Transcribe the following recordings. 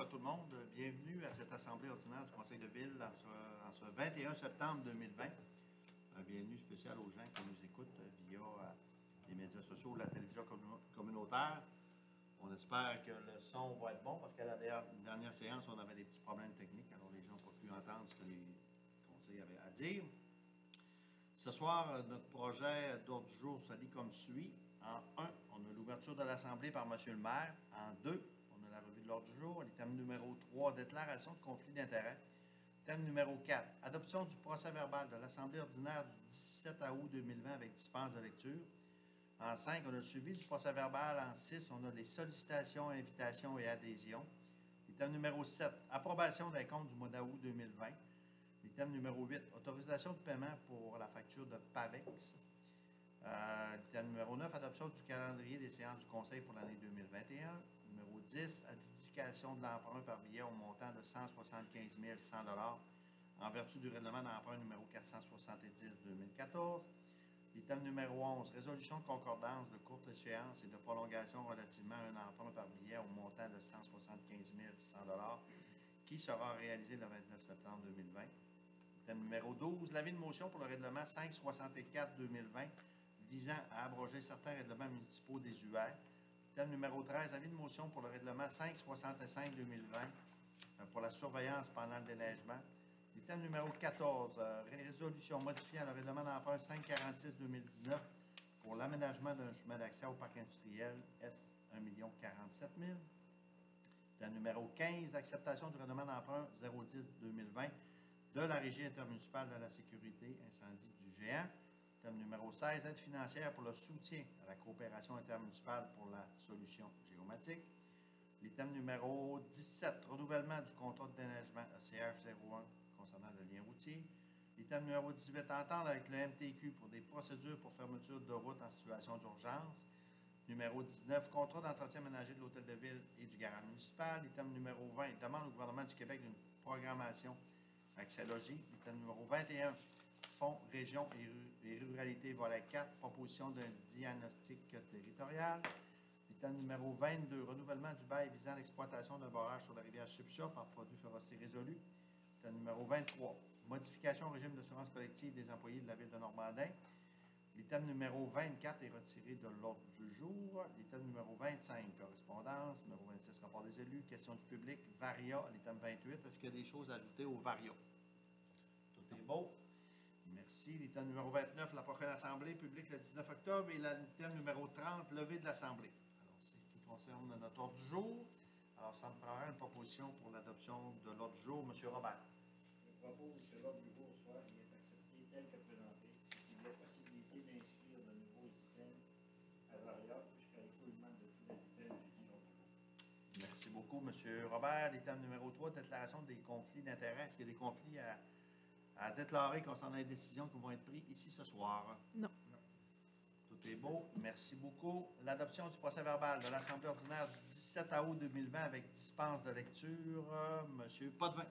Bonsoir à tout le monde. Bienvenue à cette assemblée ordinaire du Conseil de ville en ce 21 septembre 2020. Un bienvenue spécial aux gens qui nous écoutent via les médias sociaux ou la télévision communautaire. On espère que le son va être bon parce qu'à la dernière séance, on avait des petits problèmes techniques. Alors, les gens n'ont pas pu entendre ce que les conseils avaient à dire. Ce soir, notre projet d'ordre du jour se lit comme suit. En 1, on a l'ouverture de l'Assemblée par M. le maire. En 2, on a la revue de l'ordre du jour. L'item numéro 3, déclaration de conflit d'intérêts. Item numéro 4, adoption du procès-verbal de l'Assemblée ordinaire du 17 août 2020 avec dispense de lecture. En 5, on a le suivi du procès-verbal. En 6, on a les sollicitations, invitations et adhésions. Item numéro 7, approbation des comptes du mois d'août 2020. L'item numéro 8, autorisation de paiement pour la facture de PAVEX. L'item numéro 9, adoption du calendrier des séances du Conseil pour l'année 2021. Numéro 10, adjudication de l'emprunt par billet au montant de 175 100 en vertu du règlement d'emprunt numéro 470-2014. L'item numéro 11, résolution de concordance de courte échéance et de prolongation relativement à un emprunt par billet au montant de 175 100 qui sera réalisé le 29 septembre 2020. Item numéro 12, l'avis de motion pour le règlement 564-2020 visant à abroger certains règlements municipaux désuets. Item numéro 13, avis de motion pour le règlement 565-2020 pour la surveillance pendant le déneigement. Item numéro 14, résolution modifiant le règlement d'emprunt 546-2019 pour l'aménagement d'un chemin d'accès au parc industriel S 1 047 000. Item numéro 15, acceptation du règlement d'emprunt 010-2020 de la Régie intermunicipale de la sécurité incendie du géant. Item numéro 16, aide financière pour le soutien à la coopération intermunicipale pour la solution géomatique. L'item numéro 17, renouvellement du contrat de déneigement ECH 01 concernant le lien routier. L'item numéro 18, entendre avec le MTQ pour des procédures pour fermeture de route en situation d'urgence. Numéro 19, contrat d'entretien ménager de l'hôtel de ville et du garage municipal. Item numéro 20, demande au gouvernement du Québec d'une programmation accès logis. Item numéro 21, Fonds, région et ruralité, volet 4, proposition d'un diagnostic territorial. Item numéro 22, renouvellement du bail visant l'exploitation d'un barrage sur la rivière Chipcha par produits forestiers résolus. Item numéro 23, modification au régime d'assurance collective des employés de la ville de Normandin. L'item numéro 24 est retiré de l'ordre du jour. L'item numéro 25, correspondance. Numéro 26, rapport des élus. Question du public. Varia. L'item 28, est-ce qu'il y a des choses à ajouter au Varia? Tout est beau. Merci. L'item numéro 29, la prochaine assemblée publique le 19 octobre. Et l'item numéro 30, levée de l'assemblée. Alors, c'est ce qui concerne notre ordre du jour. Alors, ça me prendra une proposition pour l'adoption de l'ordre du jour. M. Robert. Je propose que l'ordre du jour soit accepté tel que présenté, qu'il y ait possibilité d'inscrire de nouveaux items à Varia jusqu'à l'écoulement de tous les items du ordre du jour. Merci beaucoup, M. Robert. L'item numéro 3, déclaration des conflits d'intérêts. Est-ce qu'il y a des conflits à déclarer concernant les décisions qui vont être prises ici ce soir? Non. Tout est beau. Merci beaucoup. L'adoption du procès-verbal de l'Assemblée ordinaire du 17 août 2020 avec dispense de lecture. M. Potvin.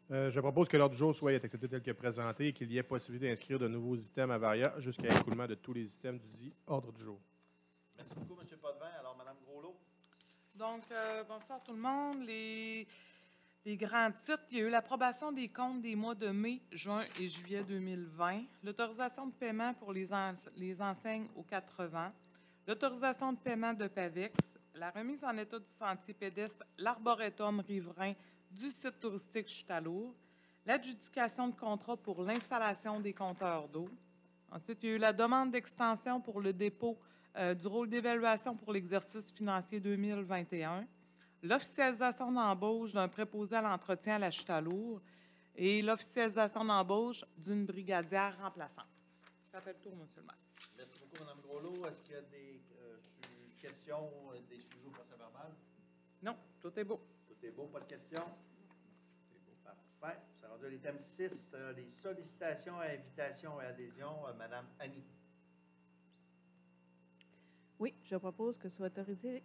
Je propose que l'ordre du jour soit accepté tel que présenté et qu'il y ait possibilité d'inscrire de nouveaux items à Varia jusqu'à l'écoulement de tous les items du dit ordre du jour. Merci beaucoup, M. Potvin. Alors, Mme Groslot. Donc, bonsoir tout le monde. Les grands titres, il y a eu l'approbation des comptes des mois de mai, juin et juillet 2020, l'autorisation de paiement pour les enseignes aux 80, l'autorisation de paiement de PAVEX, la remise en état du sentier pédestre, l'arboretum riverain du site touristique Chute-à-Lourdes, l'adjudication de contrat pour l'installation des compteurs d'eau. Ensuite, il y a eu la demande d'extension pour le dépôt du rôle d'évaluation pour l'exercice financier 2021, l'officialisation d'embauche d'un préposé à l'entretien à la Chute-à-Lourdes et l'officialisation d'embauche d'une brigadière remplaçante. Ça fait le tour, M. le maire. Merci beaucoup, Mme Groslot. Est-ce qu'il y a des questions, des sujets au procès-verbal? Non, tout est beau. Tout est beau, pas de questions? Tout est beau, parfait. Ça rendu à l'item 6, les sollicitations, invitations et adhésions. Mme Annie. Oui, je propose que soient autorisées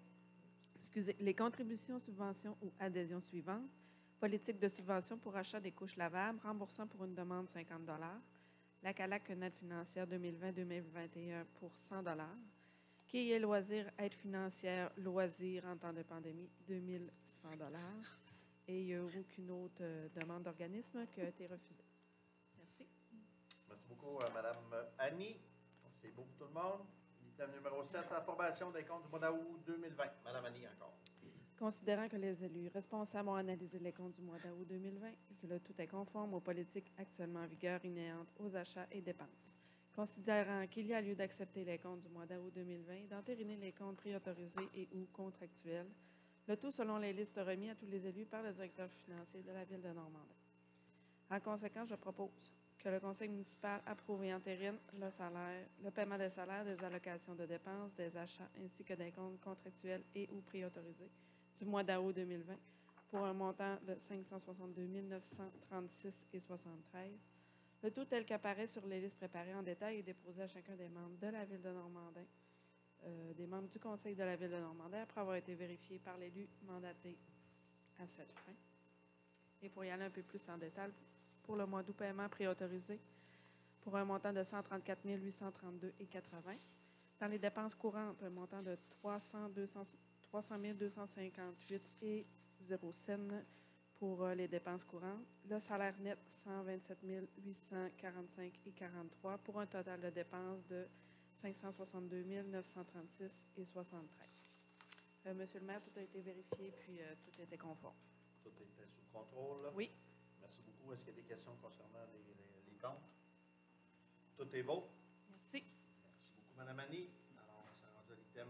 les contributions, subventions ou adhésions suivantes. Politique de subvention pour achat des couches lavables, remboursant pour une demande 50 $. la CALAC une aide financière 2020-2021 pour 100 Quai et loisirs, aide financière, loisirs en temps de pandémie, 2100 et il n'y a aucune autre demande d'organisme qui a été refusée. Merci. Merci beaucoup, Mme Annie. C'est beau pour tout le monde. Item numéro 7, approbation des comptes du mois d'août 2020. Mme Annie, encore. Considérant que les élus responsables ont analysé les comptes du mois d'août 2020 et que le tout est conforme aux politiques actuellement en vigueur inhérentes aux achats et dépenses. Considérant qu'il y a lieu d'accepter les comptes du mois d'août 2020 et d'entériner les comptes préautorisés et ou contractuels, le tout selon les listes remises à tous les élus par le directeur financier de la Ville de Normandin. En conséquence, je propose que le conseil municipal approuve et entérine le paiement des salaires, des allocations de dépenses, des achats ainsi que des comptes contractuels et ou préautorisés du mois d'août 2020 pour un montant de 562 936,73. Le tout tel qu'apparaît sur les listes préparées en détail et déposées à chacun des membres de la Ville de Normandin, des membres du conseil de la Ville de Normandin, après avoir été vérifié par l'élu mandaté à cette fin. Et pour y aller un peu plus en détail, pour le mois d'août, paiement préautorisé pour un montant de 134 832,80. Dans les dépenses courantes, un montant de 300 258,0 cents pour les dépenses courantes. Le salaire net, 127 845,43 pour un total de dépenses de 562 936,73. Monsieur le maire, tout a été vérifié puis tout était conforme. Tout était sous contrôle. Oui. Merci beaucoup. Est-ce qu'il y a des questions concernant les comptes? Tout est beau? Merci. Merci beaucoup, Mme Annie. Alors, on s'est rendu à l'item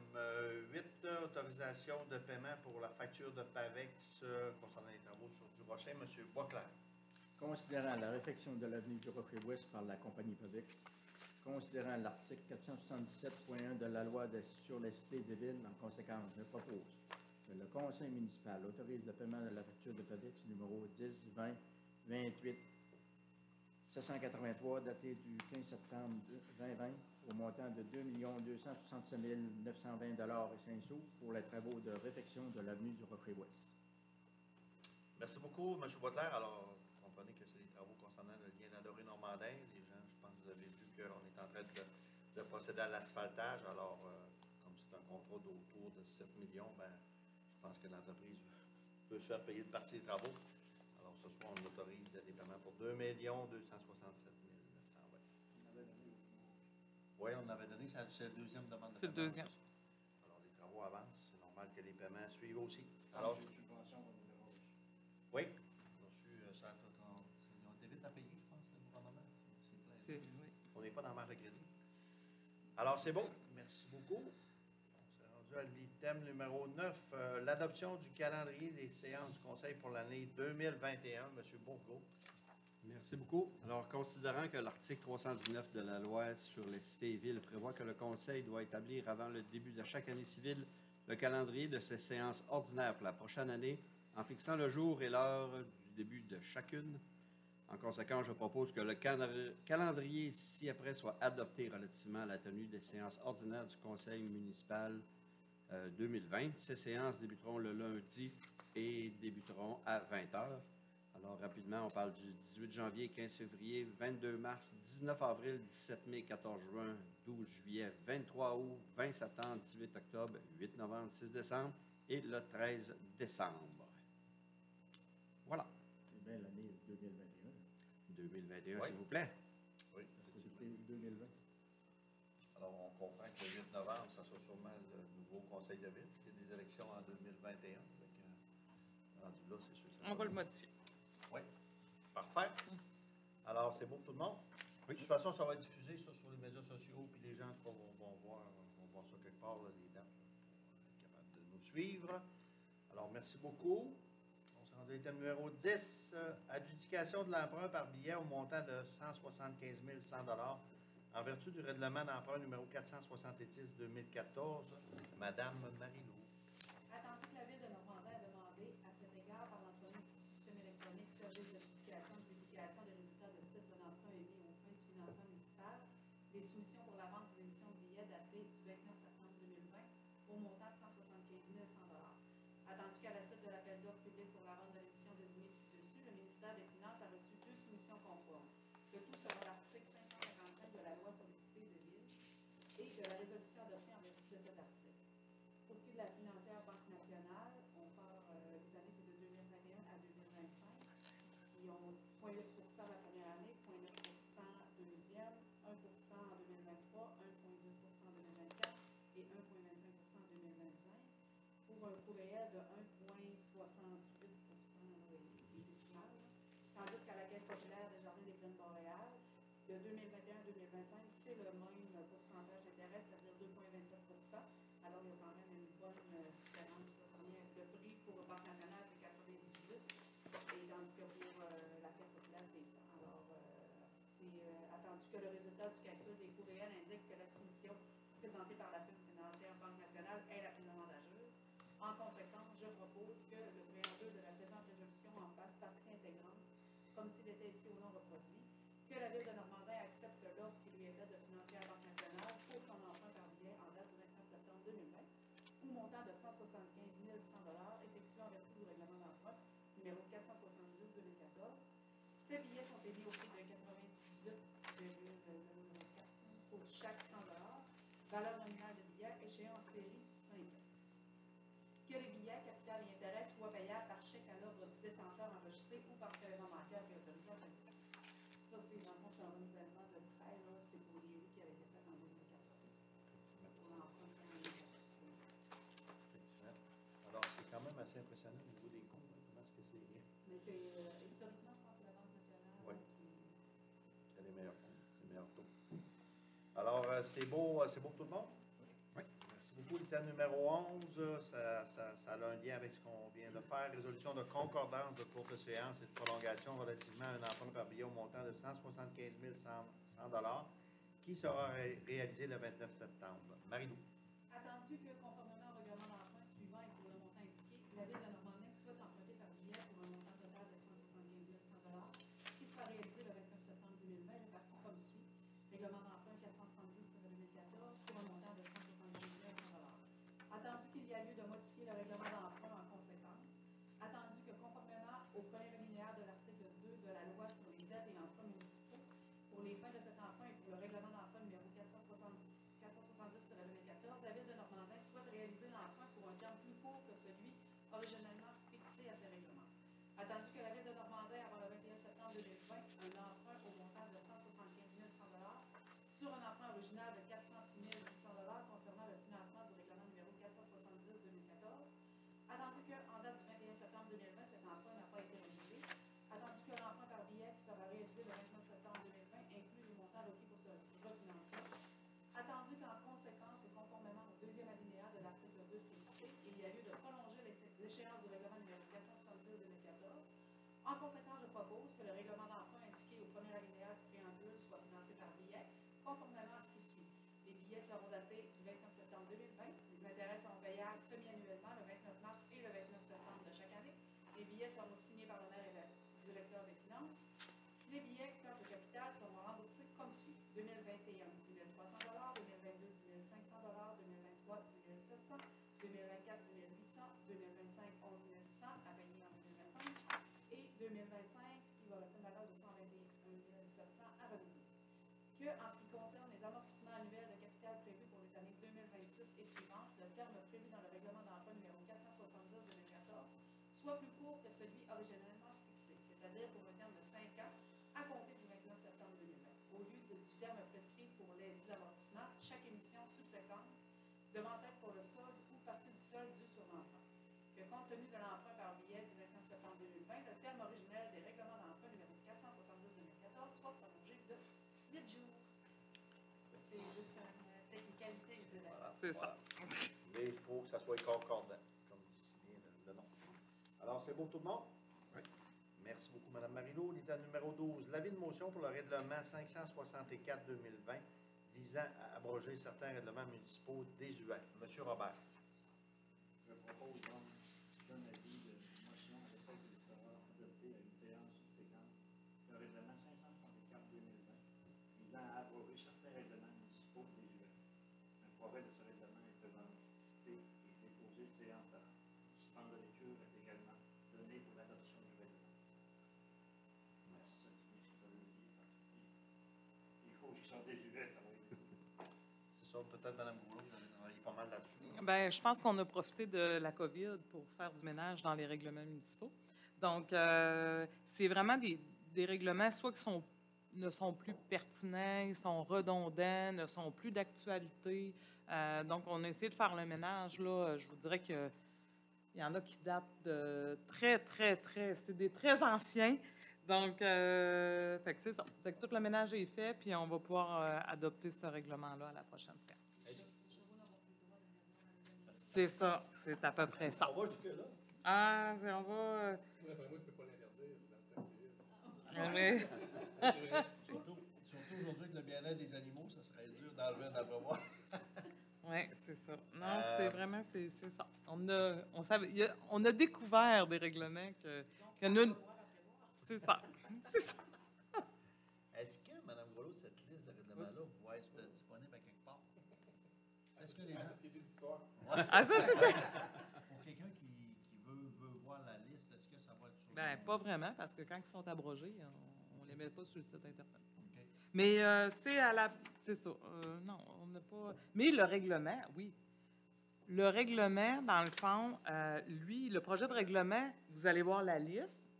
8, autorisation de paiement pour la facture de PAVEX concernant les travaux sur du Rocher. M. Boisclair. Considérant la réfection de l'avenue du Rocher-Ouest par la compagnie PAVEX, considérant l'article 477.1 de la loi sur les cités et villes, en conséquence, je propose que le conseil municipal autorise le paiement de la facture de PAVEX numéro 10-20-28 783, daté du 15 septembre 2020, au montant de 2 267 920,05 pour les travaux de réfection de l'avenue du Rocher-Ouest. Merci beaucoup, M. Boisclair. Alors, vous comprenez que c'est des travaux concernant le lien d'Adoré-Normandin. Les gens, je pense que vous avez vu qu'on est en train de procéder à l'asphaltage. Alors, comme c'est un contrat d'autour de 7 millions, ben, je pense que l'entreprise peut se faire payer une partie des travaux. Alors, ce soir, on autorise des paiements pour 2 267 920. Oui, on avait donné, c'est la deuxième demande de paiement. C'est le deuxième. Alors, les travaux avancent. C'est normal que les paiements suivent aussi. Alors, oui, on a reçu ça. Ils ont été vite à payer, je pense, le gouvernement. Oui. On n'est pas dans la marge de crédit. Alors, c'est bon. Merci beaucoup. On s'est rendu à l'item numéro 9, l'adoption du calendrier des séances du Conseil pour l'année 2021. M. Bourgault. Merci beaucoup. Alors, considérant que l'article 319 de la loi sur les cités et villes prévoit que le Conseil doit établir avant le début de chaque année civile le calendrier de ses séances ordinaires pour la prochaine année, en fixant le jour et l'heure du début de chacune. En conséquence, je propose que le calendrier ci-après soit adopté relativement à la tenue des séances ordinaires du Conseil municipal 2020. Ces séances débuteront le lundi et débuteront à 20h. Alors, rapidement, on parle du 18 janvier, 15 février, 22 mars, 19 avril, 17 mai, 14 juin, 12 juillet, 23 août, 20 septembre, 18 octobre, 8 novembre, 6 décembre et le 13 décembre. Voilà. C'est bien l'année 2021. 2021, Oui. s'il vous plaît. Oui, C'était 2020. Alors, on comprend que le 8 novembre, ça sera sûrement le nouveau Conseil de ville. Il y a des élections en 2021. Rendu là, c'est sûr. On va le modifier. Oui. Parfait. Alors, c'est beau pour tout le monde? Oui. De toute façon, ça va être diffusé ça, sur les médias sociaux, puis les gens vont voir ça quelque part, là, les dates, là, pour être capables de nous suivre. Alors, merci beaucoup. On s'est rendu à l'item numéro 10, adjudication de l'emprunt par billet au montant de 175 100 en vertu du règlement d'emprunt numéro 470-2014. Madame Marilou. Attendu que la Ville de Normandin a demandé à cet égard par l'entremise du système électronique service d'adjudication de publication des résultats de titres d'emprunt émis aux fins du financement municipal, des soumissions pour la vente d'une émission de billets datée du 29 septembre 2020 au montant de 175 100 Attendu qu'à la suite de l'appel d'offres public pour la vente de l'émission désignée ci-dessus, le ministère des Finances a reçu 2 soumissions conformes. Le tout selon l'article 550 pour un coût réel de 1,68 des décimales, tandis qu'à la Caisse populaire des Jardins des Plaines Boréales, de 2021 à 2025, c'est le même pourcentage d'intérêt, c'est-à-dire 2,27 Alors, il y a quand même une bonne différence. Ça revient avec le prix pour le Banque nationale, c'est 98, et tandis que pour la Caisse populaire, c'est 100. Alors, c'est attendu que le résultat du calcul des coûts réels indique que la soumission présentée par la firme financière Banque nationale est la plus avantageuse. En conséquence, je propose que le préambule de la présente résolution en fasse partie intégrante, comme s'il était ici ou non reproduit, que la Ville de Normandin accepte l'offre qui lui est faite de financer la Banque nationale pour son emprunt par billet en date du 29 septembre 2020, ou montant de 175 100 effectué en vertu du règlement d'emprunt numéro 470-2014. Ces billets sont émis au prix de 98,004 pour chaque 100 valeur nominale de billets, échéance série 5 ans. Que les billets, capital et intérêt soient payables par chèque à l'ordre du détenteur enregistré ou par prélèvement bancaire qui est autorisé à celui-ci. Ça, c'est dans le fond, c'est un renouvellement de prêt, là, c'est pour les rues qui avaient été faites en 2014. Pour l'emprunt de 2014. Effectivement. Alors, c'est quand même assez impressionnant au niveau des comptes. Comment est-ce que c'est Mais c'est historiquement, je pense que c'est la Banque nationale Oui. qui. a les meilleurs comptes, les meilleurs taux? Alors, c'est beau pour tout le monde? Oui. Merci beaucoup. L'item numéro 11, ça a un lien avec ce qu'on vient de faire. Résolution de concordance de courte séance et de prolongation relativement à un emprunt par billet au montant de 175 100 qui sera réalisé le 29 septembre. Marie-Lou. Attendu que, conformément au règlement d'emprunt suivant et pour le montant indiqué, la Ville de Normandin souhaite emprunter par billet pour un montant total de 175 100 qui sera réalisé le 29 septembre 2020, réparti comme suit. Règlement d'emprunt 470-2014 pour un montant de 175 100 Attendu qu'il y a lieu de modifier le règlement d'emprunt en conséquence. Attendu que, conformément au premier alinéa de l'article 2 de la loi sur les dettes et emprunts municipaux, pour les fins de cet emprunt et pour le règlement d'emprunt numéro 470-2014, la Ville de Normandin souhaite réaliser l'emprunt pour un terme plus court que celui originellement fixé à ces règlements. Attendu que la Ville de Normandin, avant le 21 septembre 2020, un emprunt au montant de 175 100 sur un emprunt original de 406 800 concernant le financement du règlement numéro 470-2014. Attendu qu'en date du 21 septembre 2020, cet emprunt n'a pas été réalisé. Attendu que l'emprunt par billet qui sera réalisé le 29 septembre 2020 inclut le montant alloué pour ce refinancement. Attendu qu'en conséquence et conformément au deuxième alinéa de l'article 2 précité, il y a lieu de prolonger l'échéance du règlement numéro 470-2014. En conséquence, je propose que le règlement d'emprunt indiqué au premier alinéa du préambule soit financé par billet, conformément à ce qui suit. Les billets seront datés du 29 septembre 2020. Les intérêts seront payables semi-annuellement le 29 mars et le 29 septembre de chaque année. Les billets seront signés par le maire et le directeur des finances. Les billets quant au capital seront remboursés comme suit. 2021, 10 300 2022, 10 500 2023, 10 700 2024, 10 800 2025, 11 100 à payer en 2025 et 2025, il va rester une balance de 121 700 à renouveler. Que, en ce qui concerne les amortissements annuels de capital prévus pour les années 2026 et suivantes, le terme prévu dans le règlement d'emprunt numéro 470-2014 soit plus court que celui originellement fixé, c'est-à-dire pour un terme de 5 ans à compter du 29 septembre 2020. Au lieu du terme prescrit pour les 10 amortissements, chaque émission subséquente devant être pour le solde ou partie du solde dû sur l'emprunt. Que, compte tenu de l'emprunt par billet du 29 septembre 2020, le terme originel des règlements d'emprunt numéro 470-2014 soit prolongé de 8 jours. C'est juste une technicalité, je dirais. Voilà, C'est ça. Mais il faut que ça soit concordant, comme dit si bien le nom. Alors, c'est beau tout le monde? Oui. Merci beaucoup, Mme Marilou. L'item numéro 12, l'avis de motion pour le règlement 564-2020 visant à abroger certains règlements municipaux désuets. Monsieur Robert. Je propose donc d'un avis de motion à l'effet de savoir adopter à une séance subséquente le règlement 564-2020 visant à abroger certains règlements municipaux désuets. Un projet de ce règlement est présenté et déposé séance à dispense de lecture est également donné pour l'adoption du règlement. Merci. Il faut qu'ils soient désuets. C'est ça, peut-être, Mme Goulot, vous avez travaillé pas mal là-dessus. Bien, je pense qu'on a profité de la COVID pour faire du ménage dans les règlements municipaux. Donc, c'est vraiment des règlements soit qui ne sont plus pertinents, ils sont redondants, ne sont plus d'actualité. Donc, on a essayé de faire le ménage. Là, je vous dirais que Il y en a qui datent de c'est des très anciens. Donc, fait que c'est ça. Fait que tout le ménage est fait, puis on va pouvoir adopter ce règlement-là à la prochaine séance. C'est ça. C'est à peu près ça. On va jusque-là. Ah, on va... Mais... Surtout aujourd'hui avec le bien-être des animaux, ça serait dur d'enlever un abreuvoir. Oui, c'est ça. Non, c'est vraiment, c'est ça. On a découvert des règlements que nous... C'est ça. C'est ça. Est-ce que, Mme Grelot, cette liste de règlements-là va être disponible à quelque part? Est-ce que les gens... Ah, ça, c'était... Pour quelqu'un qui veut voir la liste, est-ce que ça va être sur... Ben, pas vraiment, parce que quand ils sont abrogés, on les met pas sur le site Internet. OK. Mais, tu sais, c'est ça. Non, on n'a pas... Mais le règlement, oui. Le règlement, dans le fond, lui, le projet de règlement, vous allez voir la liste.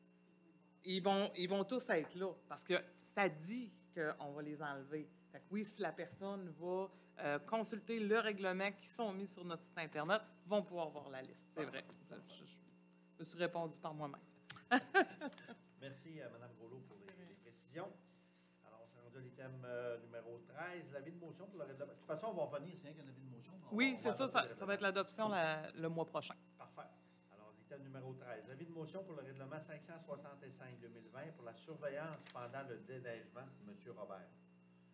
Ils vont tous être là, parce que ça dit qu'on va les enlever. Fait que oui, si la personne va consulter le règlement qui sont mis sur notre site Internet, vont pouvoir voir la liste. C'est vrai. Je me suis répondu par moi-même. Merci à Mme Grelot pour les précisions. Alors, on s'est rendu à l'item numéro 13, l'avis de motion pour le règlement. De toute façon, on va revenir, c'est rien qu'un avis de motion. Oui, c'est ça, ça va être l'adoption le mois prochain. Parfait. Alors, l'item numéro 13, avis de motion pour le règlement 565-2020 pour la surveillance pendant le déneigement. M. Robert.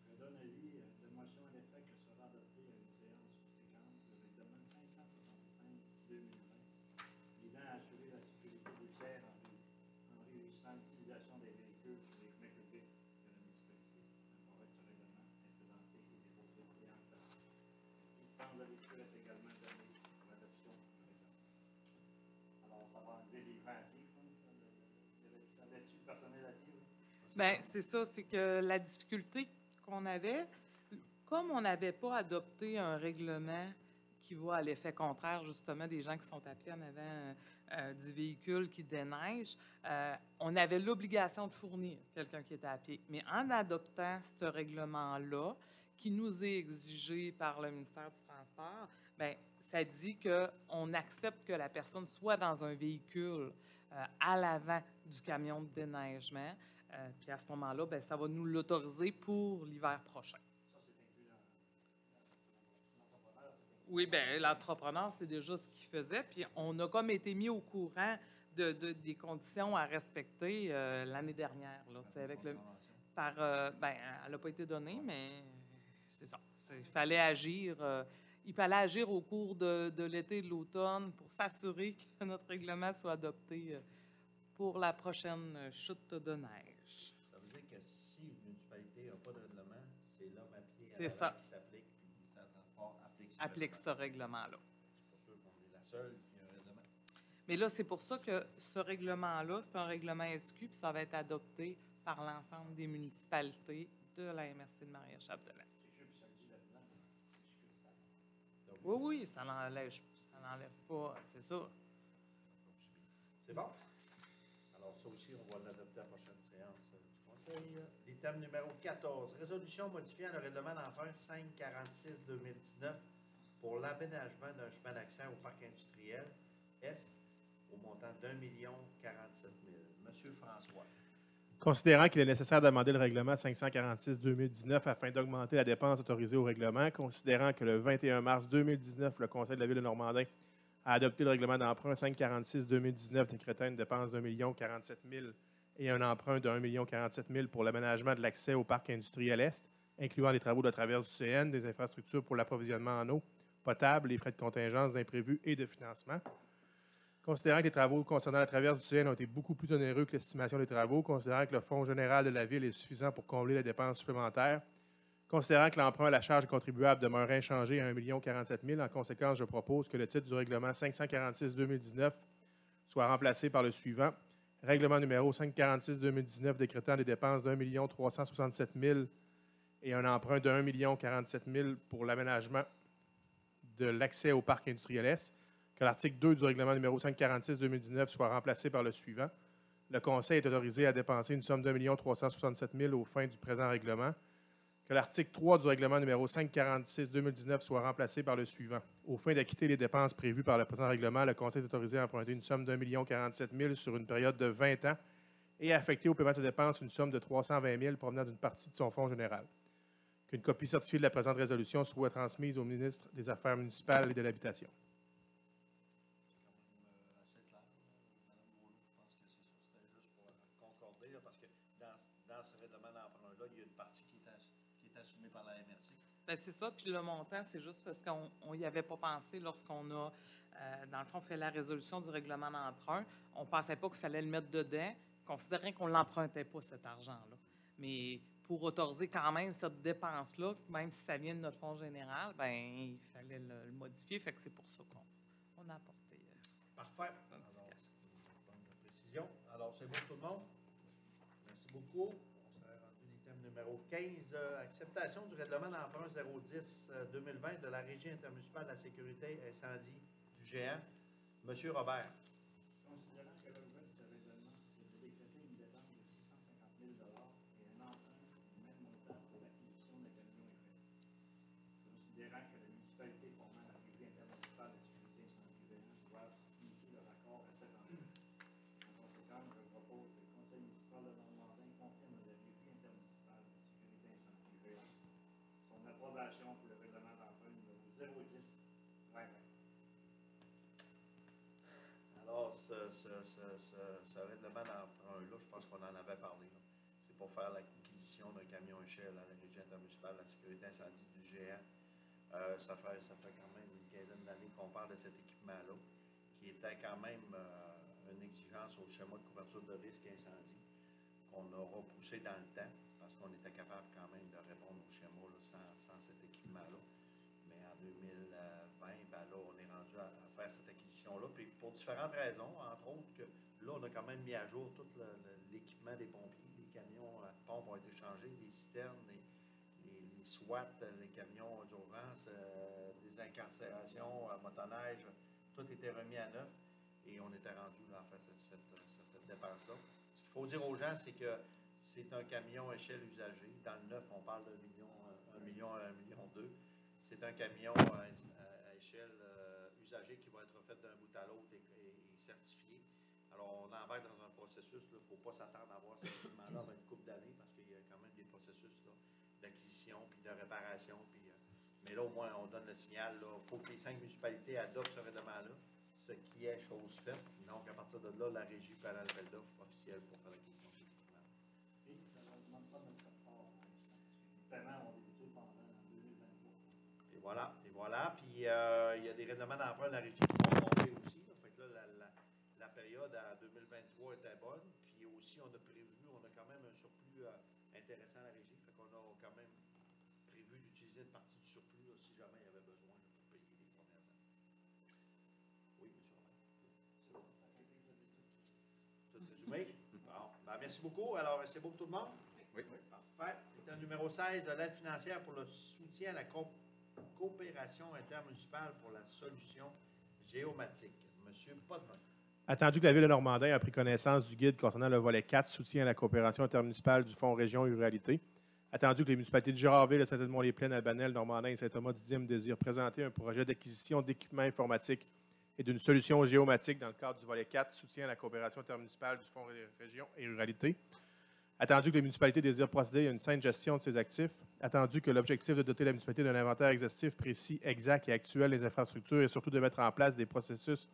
Je donne avis de motion à l'effet que sera adopté à une séance subséquente le règlement 565-2020 visant à assurer la sécurité routière en réunissant l'utilisation des véhicules sur les chemins publics de la municipalité. Un projet de ce règlement est présenté et déposé en séance d'avant. L'existence de véhicules est également donnée pour l'adoption du règlement. Alors, ça va enlever les gens à pied, je pense. Ça là-dessus, le personnel à pied, oui. Bien, c'est ça, c'est que la difficulté qu'on avait, comme on n'avait pas adopté un règlement qui va à l'effet contraire, justement, des gens qui sont à pied en avant du véhicule qui déneige, on avait l'obligation de fournir quelqu'un qui était à pied. Mais en adoptant ce règlement-là, qui nous est exigé par le ministère du Transport, bien, ça dit qu'on accepte que la personne soit dans un véhicule à l'avant du camion de déneigement. Puis à ce moment-là, bien, ça va nous l'autoriser pour l'hiver prochain. Ça, c'est inclus dans l'entrepreneur. Oui, bien, l'entrepreneur, c'est déjà ce qu'il faisait. Puis on a comme été mis au courant des conditions à respecter l'année dernière. Là, avec le, ben, elle n'a pas été donnée, mais c'est ça. Il fallait agir. Il fallait agir au cours de l'été et de l'automne pour s'assurer que notre règlement soit adopté pour la prochaine chute de neige. Ça veut dire que si une municipalité n'a pas de règlement, c'est l'homme à pied C'est à ça. qui s'applique, puis le ministère du Transport Applique ce règlement-là. C'est pas sûr qu'on est la seule qui a un règlement. Mais là, c'est pour ça que ce règlement-là, c'est un règlement SQ, puis ça va être adopté par l'ensemble des municipalités de la MRC de Maria-Chapdelaine. Oui, oui, ça n'enlève pas, c'est ça. C'est bon? Alors, ça aussi, on va l'adopter à la prochaine séance du Conseil. L'item numéro 14, résolution modifiant le règlement d'emprunt 546-2019 pour l'aménagement d'un chemin d'accès au parc industriel Est au montant d'1,047,000. Monsieur François. Considérant qu'il est nécessaire d'amender le règlement 546-2019 afin d'augmenter la dépense autorisée au règlement, considérant que le 21 mars 2019, le Conseil de la Ville de Normandin a adopté le règlement d'emprunt 546-2019 décrétant une dépense d'1,047,000 et un emprunt de 1,047,000 pour l'aménagement de l'accès au parc industriel Est, incluant les travaux de traverse du CN, des infrastructures pour l'approvisionnement en eau potable, les frais de contingence d'imprévus et de financement. Considérant que les travaux concernant la traverse du CN ont été beaucoup plus onéreux que l'estimation des travaux, considérant que le fonds général de la Ville est suffisant pour combler les dépenses supplémentaires, considérant que l'emprunt à la charge des contribuables demeure inchangé à 1,047,000, en conséquence, je propose que le titre du règlement 546-2019 soit remplacé par le suivant. Règlement numéro 546-2019 décrétant des dépenses d'1,367,000 et un emprunt de 1,047,000 pour l'aménagement de l'accès au parc industriel Est. Que l'article 2 du règlement numéro 546-2019 soit remplacé par le suivant. Le Conseil est autorisé à dépenser une somme d'1,367,000 aux fins du présent règlement. Que que l'article 3 du règlement numéro 546-2019 soit remplacé par le suivant. Aux fins d'acquitter les dépenses prévues par le présent règlement, le Conseil est autorisé à emprunter une somme d'1,047 000 sur une période de 20 ans et à affecter au paiement de ces dépenses une somme de 320 000 provenant d'une partie de son fonds général. Qu'une copie certifiée de la présente résolution soit transmise au ministre des Affaires municipales et de l'Habitation. C'est quand même assez clair, Madame Boileau. Je pense que c'est ça. C'était juste pour concorder, là, parce que dans ce règlement d'emprunt-là, il y a une partie qui est assumée par la MRC. Bien, c'est ça. Puis le montant, c'est juste parce qu'on n'y avait pas pensé lorsqu'on a, dans le fond, fait la résolution du règlement d'emprunt. On ne pensait pas qu'il fallait le mettre dedans, considérant qu'on ne l'empruntait pas, cet argent-là. Mais pour autoriser quand même cette dépense-là, même si ça vient de notre fonds général, bien, il fallait le modifier. Fait que c'est pour ça qu'on a apporté Parfait. modification. Bonne précision. Alors, c'est bon tout le monde? Merci beaucoup. On s'est rendu l'item numéro 15, acceptation du règlement d'emprunt 010-2020 de la Régie intermunicipale de la sécurité incendie du géant. Monsieur Robert. Considérant que le revenu de ce règlement est de décréter une dépense de 650 000 et un emprunt du même montant pour l'acquisition d'un camion éclairé. Considérant que la municipalité formant la Régie intermunicipale de la sécurité incendie géant doivent signifier leur accord à cet emprunt. En conséquence, je propose que le Conseil municipal de Normandin confirme à la Régie intermunicipale de la sécurité incendie géant son approbation pour le règlement d'emprunt numéro 010-2020. Alors, ce règlement d'emprunt-là, je pense qu'on en avait parlé. C'est pour faire l'acquisition d'un camion échelle à la Régie intermunicipale de la sécurité incendie du géant. Ça fait quand même une quinzaine d'années qu'on parle de cet équipement-là, qui était quand même une exigence au schéma de couverture de risque incendie, qu'on a repoussé dans le temps, parce qu'on était capable quand même de répondre au schéma là, sans cet équipement-là. Mais en 2020, ben là, on est rendu à faire cette acquisition-là. Puis pour différentes raisons, entre autres, que là, on a quand même mis à jour tout l'équipement des pompiers. Les camions à pompe ont été changés, les citernes, les SWAT, les camions d'urgence, des incarcérations, motoneige, tout était remis à neuf. Et on était rendu là, à faire cette dépense-là. Ce qu'il faut dire aux gens, c'est que c'est un camion échelle usagée. Dans le neuf, on parle d'1 million à 1,2 million. C'est un camion à échelle usagée qui va être fait d'un bout à l'autre et certifié. Alors, on embarque dans un processus, il ne faut pas s'attendre à avoir cet équipement-là dans une couple d'années parce qu'il y a quand même des processus d'acquisition puis de réparation. Mais là, au moins, on donne le signal. Il faut que les 5 municipalités adoptent ce règlement-là, ce qui est chose faite. Donc, à partir de là, la régie fait un appel d'offres officiel pour faire l'acquisition de cet équipement. Et ça ne demande pas notre rapport. Les paiements ont débuté pendant 2023. Et voilà. Puis, il y a des règlements d'emprunt de la régie qui vont tomber aussi. Là. Fait que là, la période à 2023 était bonne. Puis aussi, on a quand même un surplus intéressant à la régie. Fait qu'on a quand même prévu d'utiliser une partie du surplus là, si jamais il y avait besoin là, pour payer les premières années. Oui, M. Robert. Tout résumé? Bon. Ben, merci beaucoup. Alors, c'est beau pour tout le monde? Oui. Parfait. État numéro 16, de l'aide financière pour le soutien à la coopération intermunicipale pour la solution géomatique. Monsieur Potvin. Attendu que la Ville de Normandin a pris connaissance du guide concernant le volet 4, soutien à la coopération intermunicipale du Fonds Région et Ruralité. Attendu que les municipalités de Girardville, de Saint-Edmond-les-Plaines, Albanel, Normandin et Saint-Thomas-du-Dim désirent présenter un projet d'acquisition d'équipements informatiques et d'une solution géomatique dans le cadre du volet 4, soutien à la coopération intermunicipale du Fonds Région et Ruralité. Attendu que les municipalités désirent procéder à une saine gestion de ces actifs. Attendu que l'objectif de doter la municipalité d'un inventaire exhaustif, précis, exact et actuel des infrastructures et surtout de mettre en place des processus,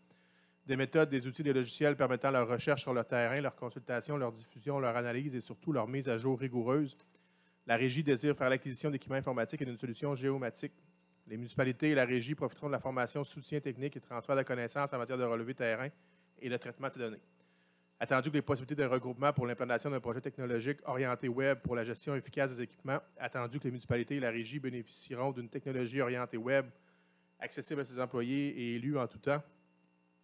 des méthodes, des outils, des logiciels permettant leur recherche sur le terrain, leur consultation, leur diffusion, leur analyse et surtout leur mise à jour rigoureuse. La Régie désire faire l'acquisition d'équipements informatiques et d'une solution géomatique. Les municipalités et la Régie profiteront de la formation, soutien technique et transfert de connaissances en matière de relevé terrain et de traitement de ces données. Attendu que les possibilités d'un regroupement pour l'implantation d'un projet technologique orienté web pour la gestion efficace des équipements, attendu que les municipalités et la Régie bénéficieront d'une technologie orientée web accessible à ses employés et élus en tout temps,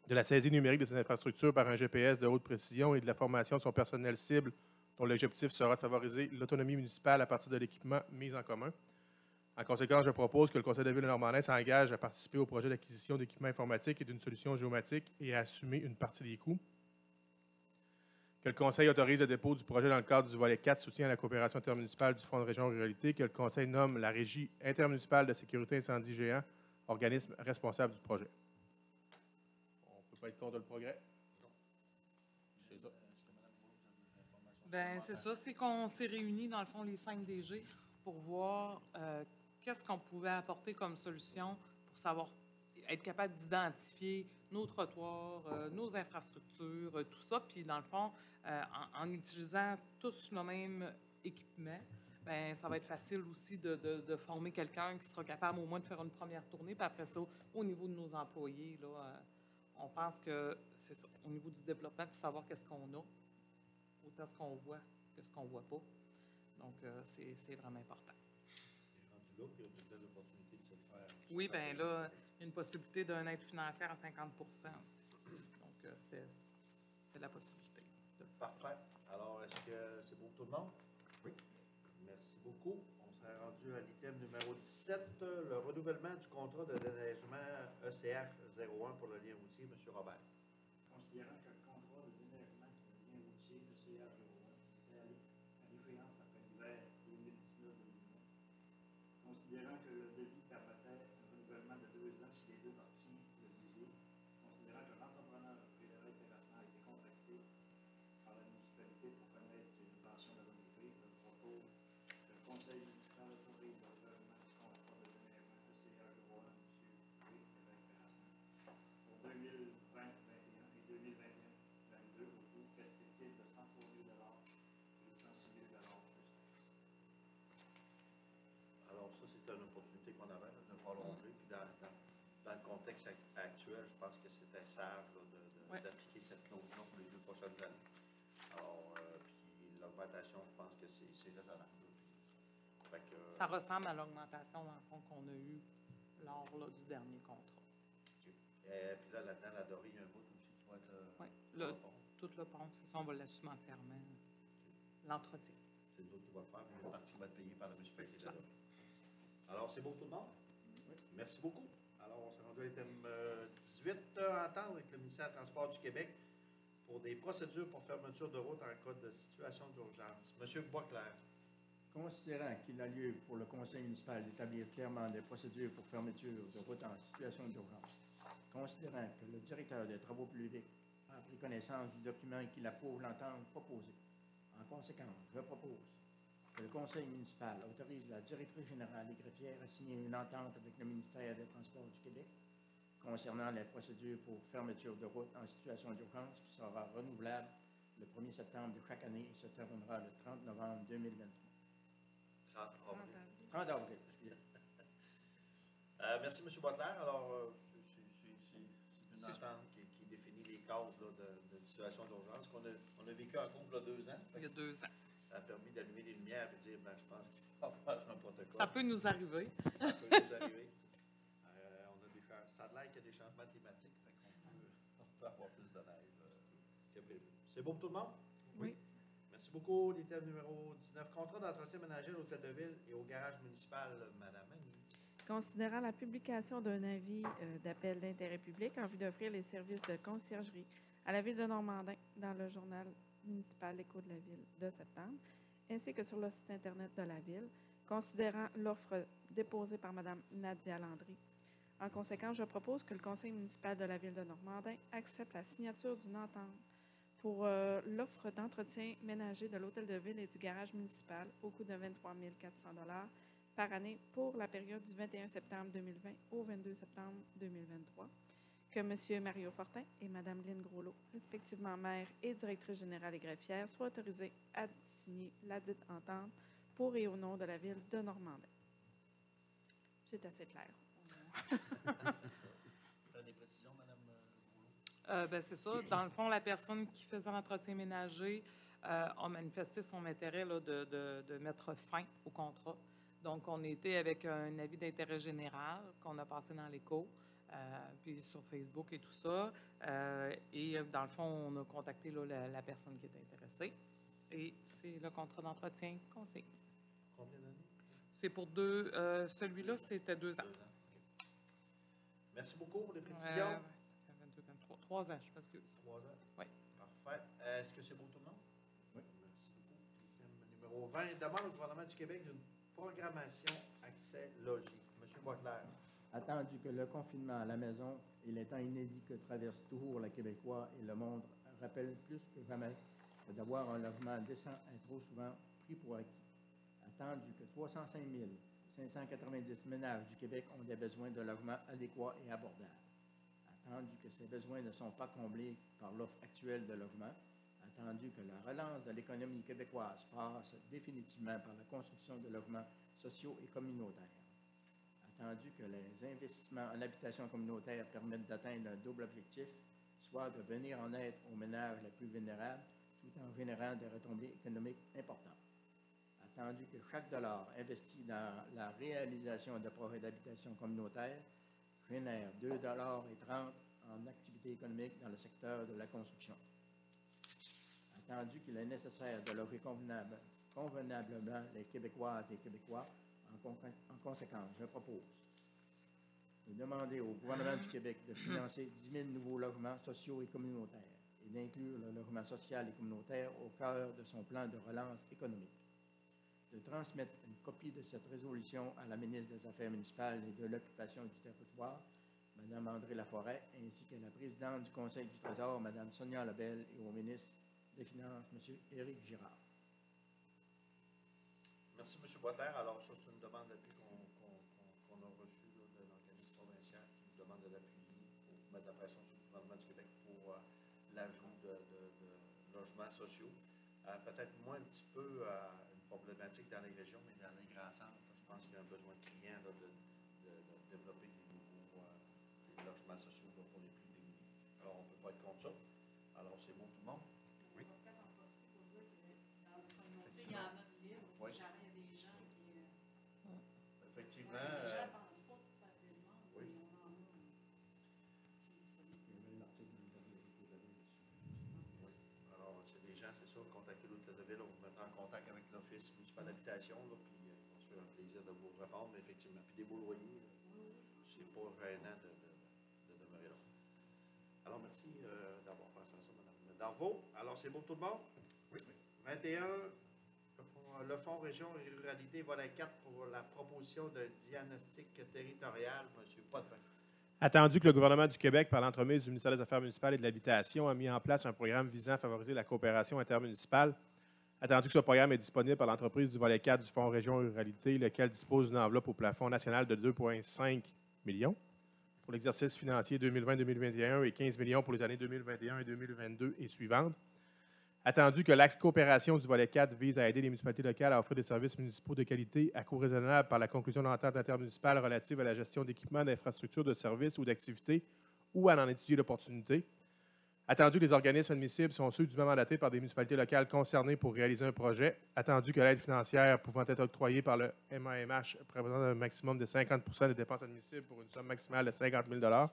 de la saisie numérique de ces infrastructures par un GPS de haute précision et de la formation de son personnel cible dont l'objectif sera de favoriser l'autonomie municipale à partir de l'équipement mis en commun. En conséquence, je propose que le Conseil de la Ville de Normandin s'engage à participer au projet d'acquisition d'équipements informatiques et d'une solution géomatique et à assumer une partie des coûts. Que le Conseil autorise le dépôt du projet dans le cadre du volet 4, soutien à la coopération intermunicipale du Fonds de région ruralité. Que le Conseil nomme la Régie intermunicipale de sécurité incendie géant, organisme responsable du projet. On ne peut pas être contre le progrès. C'est ça. Bien, c'est ça, c'est qu'on s'est réunis, dans le fond, les 5 DG, pour voir qu'est-ce qu'on pouvait apporter comme solution pour savoir être capable d'identifier nos trottoirs, nos infrastructures, tout ça. Puis, dans le fond, en utilisant tous le même équipement, bien, ça va être facile aussi de former quelqu'un qui sera capable au moins de faire une première tournée. Puis après ça, au niveau de nos employés, là, on pense que c'est ça, au niveau du développement, puis savoir qu'est-ce qu'on a, autant ce qu'on voit que ce qu'on ne voit pas. Donc, c'est vraiment important. Rendu là, puis il y a peut-être l'opportunité de se le faire. Oui, bien là, il y a une possibilité d'une aide financière à 50 Donc, c'était la possibilité. Parfait. Alors, est-ce que c'est pour tout le monde? Oui. Merci beaucoup. On s'est rendu à l'item numéro 17, le renouvellement du contrat de déneigement ECH 01 pour le lien routier. M. Robert. Considérant que le contrat de déneigement du lien routier de CH01 était à l'échéance après l'hiver 2019-2020, considérant que le devis permettait un renouvellement de 2 ans si les deux parties le disaient, considérant que l'entrepreneur Fédéral Terrassement a été contacté par la municipalité pour connaître ses intentions de renouveler, je propose que le conseil municipal autorise le renouvellement du contrat de déneigement de CH01 M. Fédéral Terrassement pour 2020-2021 et 2021-2022 au coût respectif de 103 000 et 106 000 plus taxes. Alors, ça, c'est une opportunité qu'on avait de prolonger. Puis dans le contexte actuel, je pense que c'était sage là, d'appliquer cette clause-là pour les 2 prochaines années. Alors, puis l'augmentation, je pense que c'est raisonnable. Fait que, Ça ressemble à l'augmentation, dans le fond, qu'on a eue lors là, du dernier contrat. puis là, là-dedans, la Dorée, il y a un bout aussi qui va être... Oui, dans le pont. tout le pont, c'est ça, on va l'assumer entièrement. L'entretien. C'est nous autres qui va le faire, mais il y a une partie qui va être payée par la municipalité de ça. la Dorée. Alors, c'est bon tout le monde? Oui. Merci beaucoup. Alors, on s'est rendu à l'item 18, entendre avec le ministère des Transports du Québec pour des procédures pour fermeture de route en cas de situation d'urgence. Monsieur Boisclair. Considérant qu'il a lieu pour le conseil municipal d'établir clairement des procédures pour fermeture de route en situation d'urgence, considérant que le directeur des travaux publics a pris connaissance du document qu'il approuve l'entente proposée, en conséquence, je propose que le conseil municipal autorise la directrice générale et greffière à signer une entente avec le ministère des Transports du Québec concernant les procédures pour fermeture de route en situation d'urgence qui sera renouvelable le 1er septembre de chaque année et se terminera le 30 novembre 2023. 30 avril. Merci, M. Boisclair. Alors, c'est une entente qui définit les cadres là, de situation d'urgence qu'on a vécu en couple il y a 2 ans. Il y a 2 ans. Ça a permis d'allumer les lumières et de dire, ben, je pense qu'il faut avoir un protocole. Ça peut nous arriver. Ça peut nous arriver. Ça a l'air qu'il y a des changements climatiques, fait qu'on peut avoir plus de neige que prévu. C'est bon pour tout le monde? Oui. Merci beaucoup. L'item numéro 19, contrat d'entretien ménager à l'hôtel de ville et au garage municipal, Mme Annie. Considérant la publication d'un avis d'appel d'intérêt public en vue d'offrir les services de conciergerie à la ville de Normandin dans le journal municipal L'Écho de la ville de septembre, ainsi que sur le site Internet de la ville, considérant l'offre déposée par Mme Nadia Landry. En conséquence, je propose que le conseil municipal de la ville de Normandin accepte la signature d'une entente pour l'offre d'entretien ménager de l'hôtel de ville et du garage municipal au coût de 23 400 $ par année pour la période du 21 septembre 2020 au 22 septembre 2023, que M. Mario Fortin et Mme Lynne Groslot, respectivement maire et directrice générale et greffière, soient autorisés à signer ladite entente pour et au nom de la ville de Normandin. C'est assez clair. Des précisions, Mme Groslot? Ben, c'est ça. Dans le fond, la personne qui faisait l'entretien ménager a manifesté son intérêt là, de mettre fin au contrat. Donc, on était avec un avis d'intérêt général qu'on a passé dans l'Écho, puis sur Facebook et tout ça. Et dans le fond, on a contacté là, la personne qui était intéressée. Et c'est le contrat d'entretien qu'on signe. Combien d'années? C'est pour 2... celui-là, c'était 2 ans. 2 ans. Okay. Merci beaucoup pour les précisions. 22, 23. 3 ans, je m'excuse. 3 ans? Oui. Parfait. Est-ce que c'est pour tout le monde? numéro 20, demande au gouvernement du Québec d'une programmation accès logis. Monsieur Boisclair. Attendu que le confinement à la maison et les temps inédits que traverse toujours le Québécois et le monde rappellent plus que jamais que d'avoir un logement décent est trop souvent pris pour acquis. Attendu que 305 590 ménages du Québec ont des besoins de logement adéquats et abordables. Attendu que ces besoins ne sont pas comblés par l'offre actuelle de logement. Attendu que la relance de l'économie québécoise passe définitivement par la construction de logements sociaux et communautaires. Attendu que les investissements en habitation communautaire permettent d'atteindre un double objectif, soit de venir en aide aux ménages les plus vulnérables, tout en générant des retombées économiques importantes. Attendu que chaque dollar investi dans la réalisation de projets d'habitation communautaire génère 2,30 $ en activité économique dans le secteur de la construction. Attendu qu'il est nécessaire de loger convenablement les Québécoises et Québécois, en conséquence, je propose de demander au gouvernement du Québec de financer 10 000 nouveaux logements sociaux et communautaires et d'inclure le logement social et communautaire au cœur de son plan de relance économique. De transmettre une copie de cette résolution à la ministre des Affaires municipales et de l'occupation du territoire, Mme André Laforêt, ainsi qu'à la présidente du Conseil du Trésor, Mme Sonia Lebel, et au ministre des Finances, M. Éric Girard. Merci, M. Boisclair. Alors, ça, c'est une demande d'appui qu'on a reçue de l'organisme provincial qui nous demande de l'appuyer pour mettre la pression sur le gouvernement du Québec pour l'ajout de logements sociaux. Peut-être moins un petit peu une problématique dans les régions, mais dans les grands centres, je pense qu'il y a un besoin criant de développer des nouveaux des logements sociaux pour les plus démunis. Alors, on ne peut pas être contre ça. Alors, c'est bon tout le monde? Oui. On va peut-être en profiter pour dire que dans la communauté, il y en a de libres. Si Oui. jamais il y a des gens qui. Effectivement. Les gens ne pensent pas pour faire des demandes. Oui. Mais on en a. C'est disponible. Il y avait l'article dans le dernier que j'avais dessus. Oui. Alors, c'est des gens, c'est sûr, contactez l'Hôtel de Ville, on vous mettra en contact avec l'Office municipal d'habitation, puis on se fait un plaisir de vous répondre, mais effectivement. Puis des beaux loyers, c'est pas gênant de demeurer là. Alors, merci d'avoir pensé à ça, Mme Darvaux. Alors, c'est bon tout le monde? Oui. 21, le Fonds Région et Ruralité, volet 4 pour la proposition de diagnostic territorial, M. Potvin. Attendu que le gouvernement du Québec, par l'entremise du ministère des Affaires municipales et de l'Habitation, a mis en place un programme visant à favoriser la coopération intermunicipale, attendu que ce programme est disponible par l'entreprise du volet 4 du Fonds Région et Ruralité, lequel dispose d'une enveloppe au plafond national de 2,5 millions pour l'exercice financier 2020-2021 et 15 millions pour les années 2021 et 2022 et suivantes. Attendu que l'axe coopération du volet 4 vise à aider les municipalités locales à offrir des services municipaux de qualité à coût raisonnable par la conclusion d'ententes intermunicipales relatives à la gestion d'équipements, d'infrastructures, de services ou d'activités ou à en étudier l'opportunité. Attendu que les organismes admissibles sont ceux dûment mandatés par des municipalités locales concernées pour réaliser un projet. Attendu que l'aide financière pouvant être octroyée par le MAMH représente un maximum de 50 % des dépenses admissibles pour une somme maximale de 50 000 $.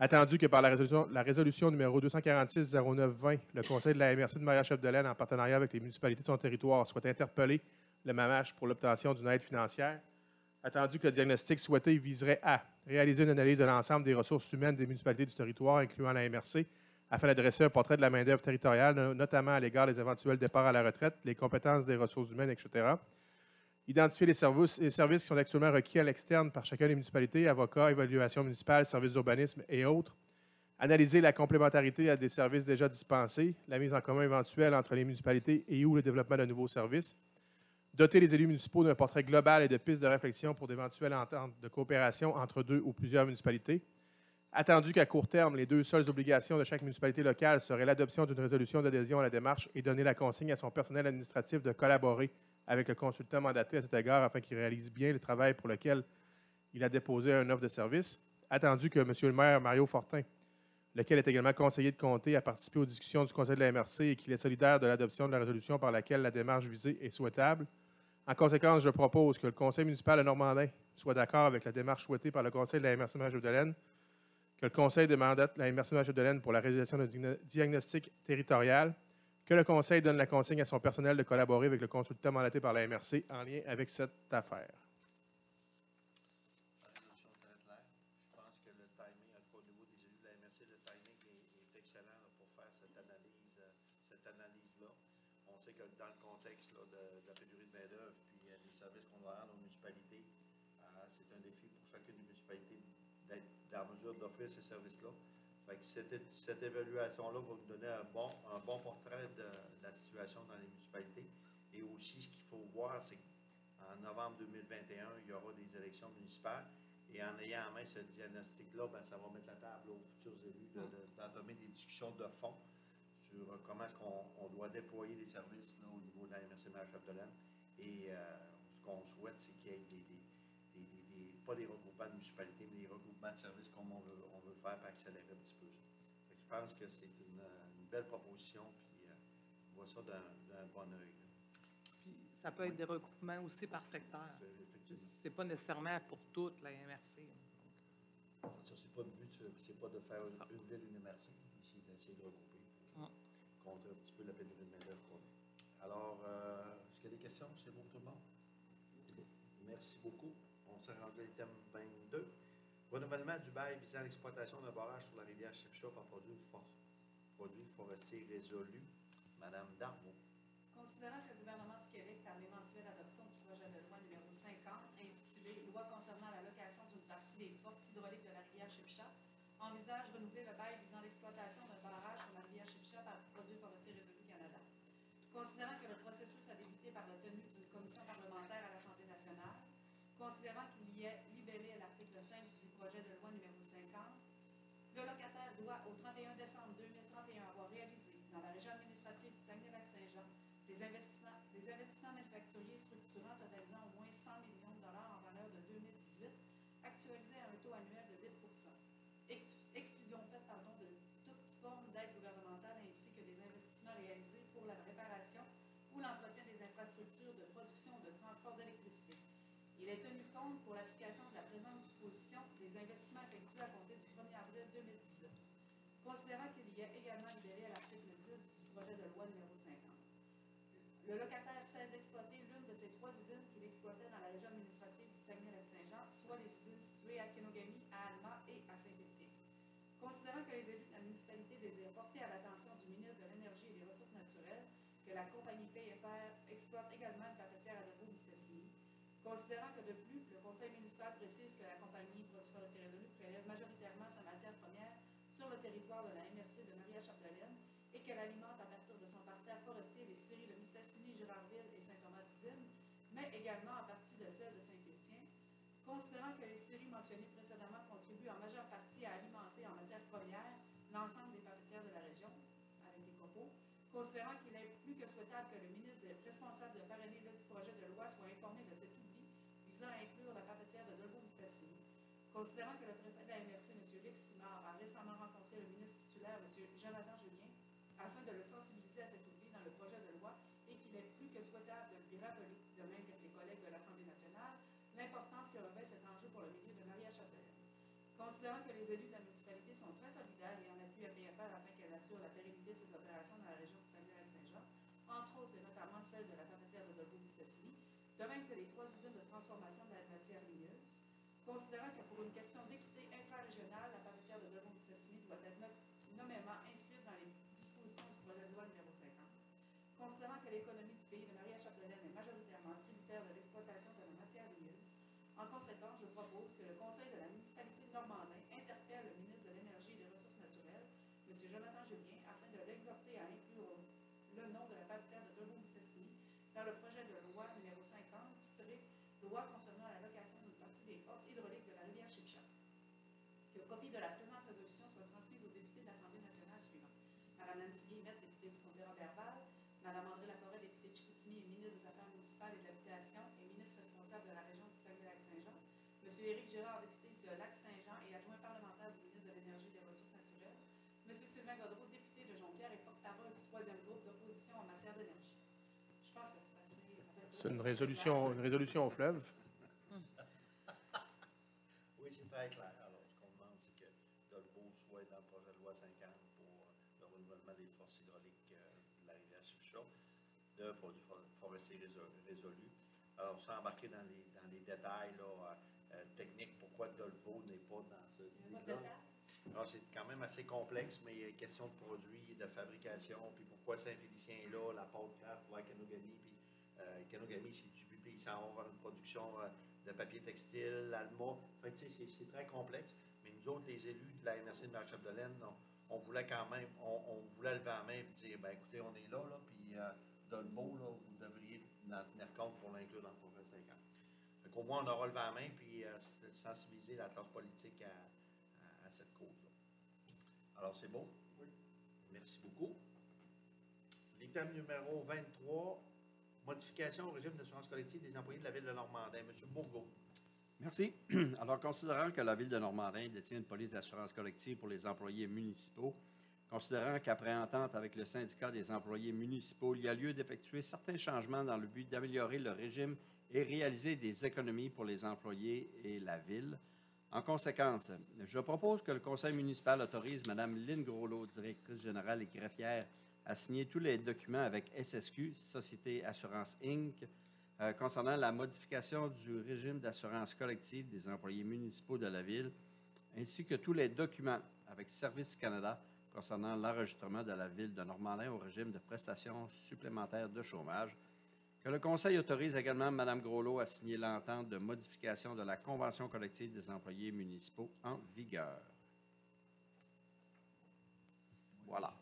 Attendu que par la résolution numéro 246-09-20, le Conseil de la MRC de Maria-Chapdelaine, en partenariat avec les municipalités de son territoire, soit interpellé le MAMH pour l'obtention d'une aide financière. Attendu que le diagnostic souhaité viserait à réaliser une analyse de l'ensemble des ressources humaines des municipalités du territoire, incluant la MRC, afin de dresser un portrait de la main-d'œuvre territoriale, notamment à l'égard des éventuels départs à la retraite, les compétences des ressources humaines, etc. Identifier les services qui sont actuellement requis à l'externe par chacune des municipalités, avocats, évaluation municipale, services d'urbanisme et autres. Analyser la complémentarité à des services déjà dispensés, la mise en commun éventuelle entre les municipalités et ou le développement de nouveaux services. Doter les élus municipaux d'un portrait global et de pistes de réflexion pour d'éventuelles ententes de coopération entre deux ou plusieurs municipalités. Attendu qu'à court terme, les deux seules obligations de chaque municipalité locale seraient l'adoption d'une résolution d'adhésion à la démarche et donner la consigne à son personnel administratif de collaborer avec le consultant mandaté à cet égard afin qu'il réalise bien le travail pour lequel il a déposé une offre de service. Attendu que M. le maire Mario Fortin, lequel est également conseiller de comté, a participé aux discussions du Conseil de la MRC et qu'il est solidaire de l'adoption de la résolution par laquelle la démarche visée est souhaitable. En conséquence, je propose que le Conseil municipal de Normandin soit d'accord avec la démarche souhaitée par le Conseil de la MRC de Marie-Chapdelaine, que le Conseil de mandate la MRC de Marie-Chapdelaine pour la réalisation d'un diagnostic territorial, que le Conseil donne la consigne à son personnel de collaborer avec le consultant mandaté par la MRC en lien avec cette affaire. La résolution est très claire. Je pense que le timing, en tout cas au niveau des élus de la MRC, le timing est excellent là, pour faire cette analyse-là. On sait que dans le contexte là, honoraires aux municipalités. C'est un défi pour chacune des municipalités d'être en mesure d'offrir ces services-là. Fait que cette évaluation-là va nous donner un bon portrait de la situation dans les municipalités. Et aussi, ce qu'il faut voir, c'est qu'en novembre 2021, il y aura des élections municipales. Et en ayant en main ce diagnostic-là, ben, ça va mettre la table aux futurs élus d'entamer des discussions de fond sur comment est-ce qu'on doit déployer les services là, au niveau de la MRC Marie-Chapdelaine. Et ce qu'on souhaite, c'est qu'il y ait pas des regroupements de municipalités, mais des regroupements de services comme on veut faire pour accélérer un petit peu ça. Fait que je pense que c'est une belle proposition, puis on voit ça d'un bon œil. Puis ça peut être des regroupements aussi par secteur. C'est pas nécessairement pour toute la MRC. Ça, c'est pas le but, c'est pas de faire une ville, une MRC, c'est d'essayer de regrouper pour contrer un petit peu la pénurie de main-d'œuvre. Alors, est-ce qu'il y a des questions? C'est bon pour tout le monde? Merci beaucoup. On s'est rendu à l'item 22. Renouvellement du bail visant l'exploitation d'un barrage sur la rivière Chipcha par produit forestier résolu. Madame Darbo. Considérant que le gouvernement du Québec, par l'éventuelle adoption du projet de loi numéro 50, intitulé « Loi concernant la location d'une partie des forces hydrauliques de la rivière Chipcha », envisage renouveler le bail visant l'exploitation d'un barrage sur la rivière Chipcha par Produits forestiers résolu Canada. Considérant que le processus a débuté par la tenue d'une commission parlementaire à l'Assemblée nationale, considérant qu'il y ait libellé l'article 5 du projet de loi numéro 50, le locataire doit, au 31 décembre 2031, avoir réalisé, dans la région administrative du Saguenay-Lac-Saint-Jean, des investissements manufacturiers structurants totalisant au moins 100 millions de dollars en valeur de 2018, actualisés à un taux annuel de 8 exclusion faite de toute forme d'aide gouvernementale ainsi que des investissements réalisés pour la réparation ou l'entretien des infrastructures de production ou de transport d'électricité. Il est tenu compte pour l'application de la présente disposition des investissements effectués à compter du 1er avril 2018. Considérant qu'il y a également libellé à l'article 10 du projet de loi numéro 50. Le locataire cesse d'exploiter l'une de ces 3 usines qu'il exploitait dans la région administrative du Saguenay-Lac-Saint-Jean, soit les usines situées à Kenogami, à Alma et à Saint-Félicien. Considérant que les élus de la municipalité désirent porter à l'attention du ministre de l'Énergie et des Ressources naturelles que la compagnie PFR exploite également une papetière à Delvaux-Mistassini, considérant que de plus, le conseil municipal précise que la compagnie Produits forestiers résolu prélève majoritairement sa matière première sur le territoire de la MRC de Maria-Chapdelaine et qu'elle alimente à partir de son parterre forestier les scieries de Mistassini, Girardville et Saint-Thomas-d'Idyme, mais également à partir de celles de Saint-Félicien, considérant que les scieries mentionnées précédemment contribuent en majeure partie à alimenter en matière première l'ensemble des papetières de la région, avec les copeaux, considérant qu'il est plus que souhaitable que le ministre responsable de parrainer le projet de loi soit informé de cet oubli visant à inclure la papetière de Delvaux-Mistassini, considérant que le préfet de la MRC, M. Luc Simard, a récemment rencontré le ministre titulaire, M. Jonathan Julien, afin de le sensibiliser à cet oubli dans le projet de loi et qu'il est plus que souhaitable de lui rappeler, de même que ses collègues de l'Assemblée nationale, l'importance que revêt cet enjeu pour le milieu de Maria-Chapdelaine. Considérant que les élus de la municipalité sont très solidaires et en appui à PFR afin qu'elle assure la pérennité de ses opérations dans la région du Saguenay-Lac-Saint-Jean, entre autres et notamment celle de la papetière de Delvaux-Mistassini, de même que les 3 usines de transformation de la matière ligneuse, considérant que pour une question d'équité infrarégionale, la papetière de Delvaux-Mistassini doit être nommément inscrite dans les dispositions du projet de loi numéro 50, considérant que l'économie du pays de Maria-Chapdelaine est majoritairement tributaire de l'exploitation de la matière ligneuse. En conséquence, je propose que le conseil de la municipalité de Normandin interpelle le ministre de l'Énergie et des Ressources naturelles, M. Jonathan Julien, afin de l'exhorter à inclure le nom de la papetière de Delvaux-Mistassini dans le projet de loi numéro 50, titré « Loi concernant la location d'une partie des forces hydrauliques de la rivière Chipcha ». Que copie de la présente résolution soit transmise aux députés de l'Assemblée nationale suivants. Mme Nancy Guillemette, députée du Comté Robert-Val, Mme André Laforêt, députée de Chicoutimi et ministre des Affaires municipales et de l'Habitation et ministre responsable de la région du Saguenay-Lac-Saint-Jean, M. Éric Girard, député de Lac-Saint-Jean et adjoint parlementaire du ministre de l'Énergie et des Ressources naturelles, M. Sylvain Godreau, député de Jonquière et porte-parole du 3e groupe d'opposition en matière d'énergie. Je pense que c'est assez... C'est une résolution au fleuve. Oui, c'est très clair. Alors, ce qu'on demande, c'est que Delvaux soit dans le projet de loi 50 pour le renouvellement des forces hydrauliques de la rivière Chipcha, de produits forestiers résolus. Alors, sans embarquer dans les détails là, techniques, pourquoi Delvaux n'est pas dans ce livre-là. Alors, c'est quand même assez complexe, mais il y a une question de produits, de fabrication, puis pourquoi Saint-Félicien est là, la pâte craft pour la Kenogami, puis Kenogami, c'est du PPC ça va vers une production de papier textile, l'Alma. Fait que, tu sais, c'est très complexe. Mais nous autres, les élus de la MRC de Marc-Chapdelaine, on voulait quand même, on voulait lever la main et dire, ben écoutez, on est là, puis de le mot, là, vous devriez en tenir compte pour l'inclure dans le projet 50. Fait qu'au moins, on aura levé la main puis sensibiliser la classe politique à cette cause-là. Alors, c'est beau? Oui. Merci beaucoup. L'item numéro 23, modification au régime d'assurance collective des employés de la Ville de Normandin. M. Bourgault. Merci. Alors, considérant que la Ville de Normandin détient une police d'assurance collective pour les employés municipaux, considérant qu'après entente avec le syndicat des employés municipaux, il y a lieu d'effectuer certains changements dans le but d'améliorer le régime et réaliser des économies pour les employés et la Ville. En conséquence, je propose que le Conseil municipal autorise Mme Lynne Groslot, directrice générale et greffière, à signer tous les documents avec SSQ, Société Assurance Inc., concernant la modification du régime d'assurance collective des employés municipaux de la Ville, ainsi que tous les documents avec Service Canada concernant l'enregistrement de la Ville de Normandin au régime de prestations supplémentaires de chômage, que le Conseil autorise également Mme Groslot à signer l'entente de modification de la Convention collective des employés municipaux en vigueur. Voilà.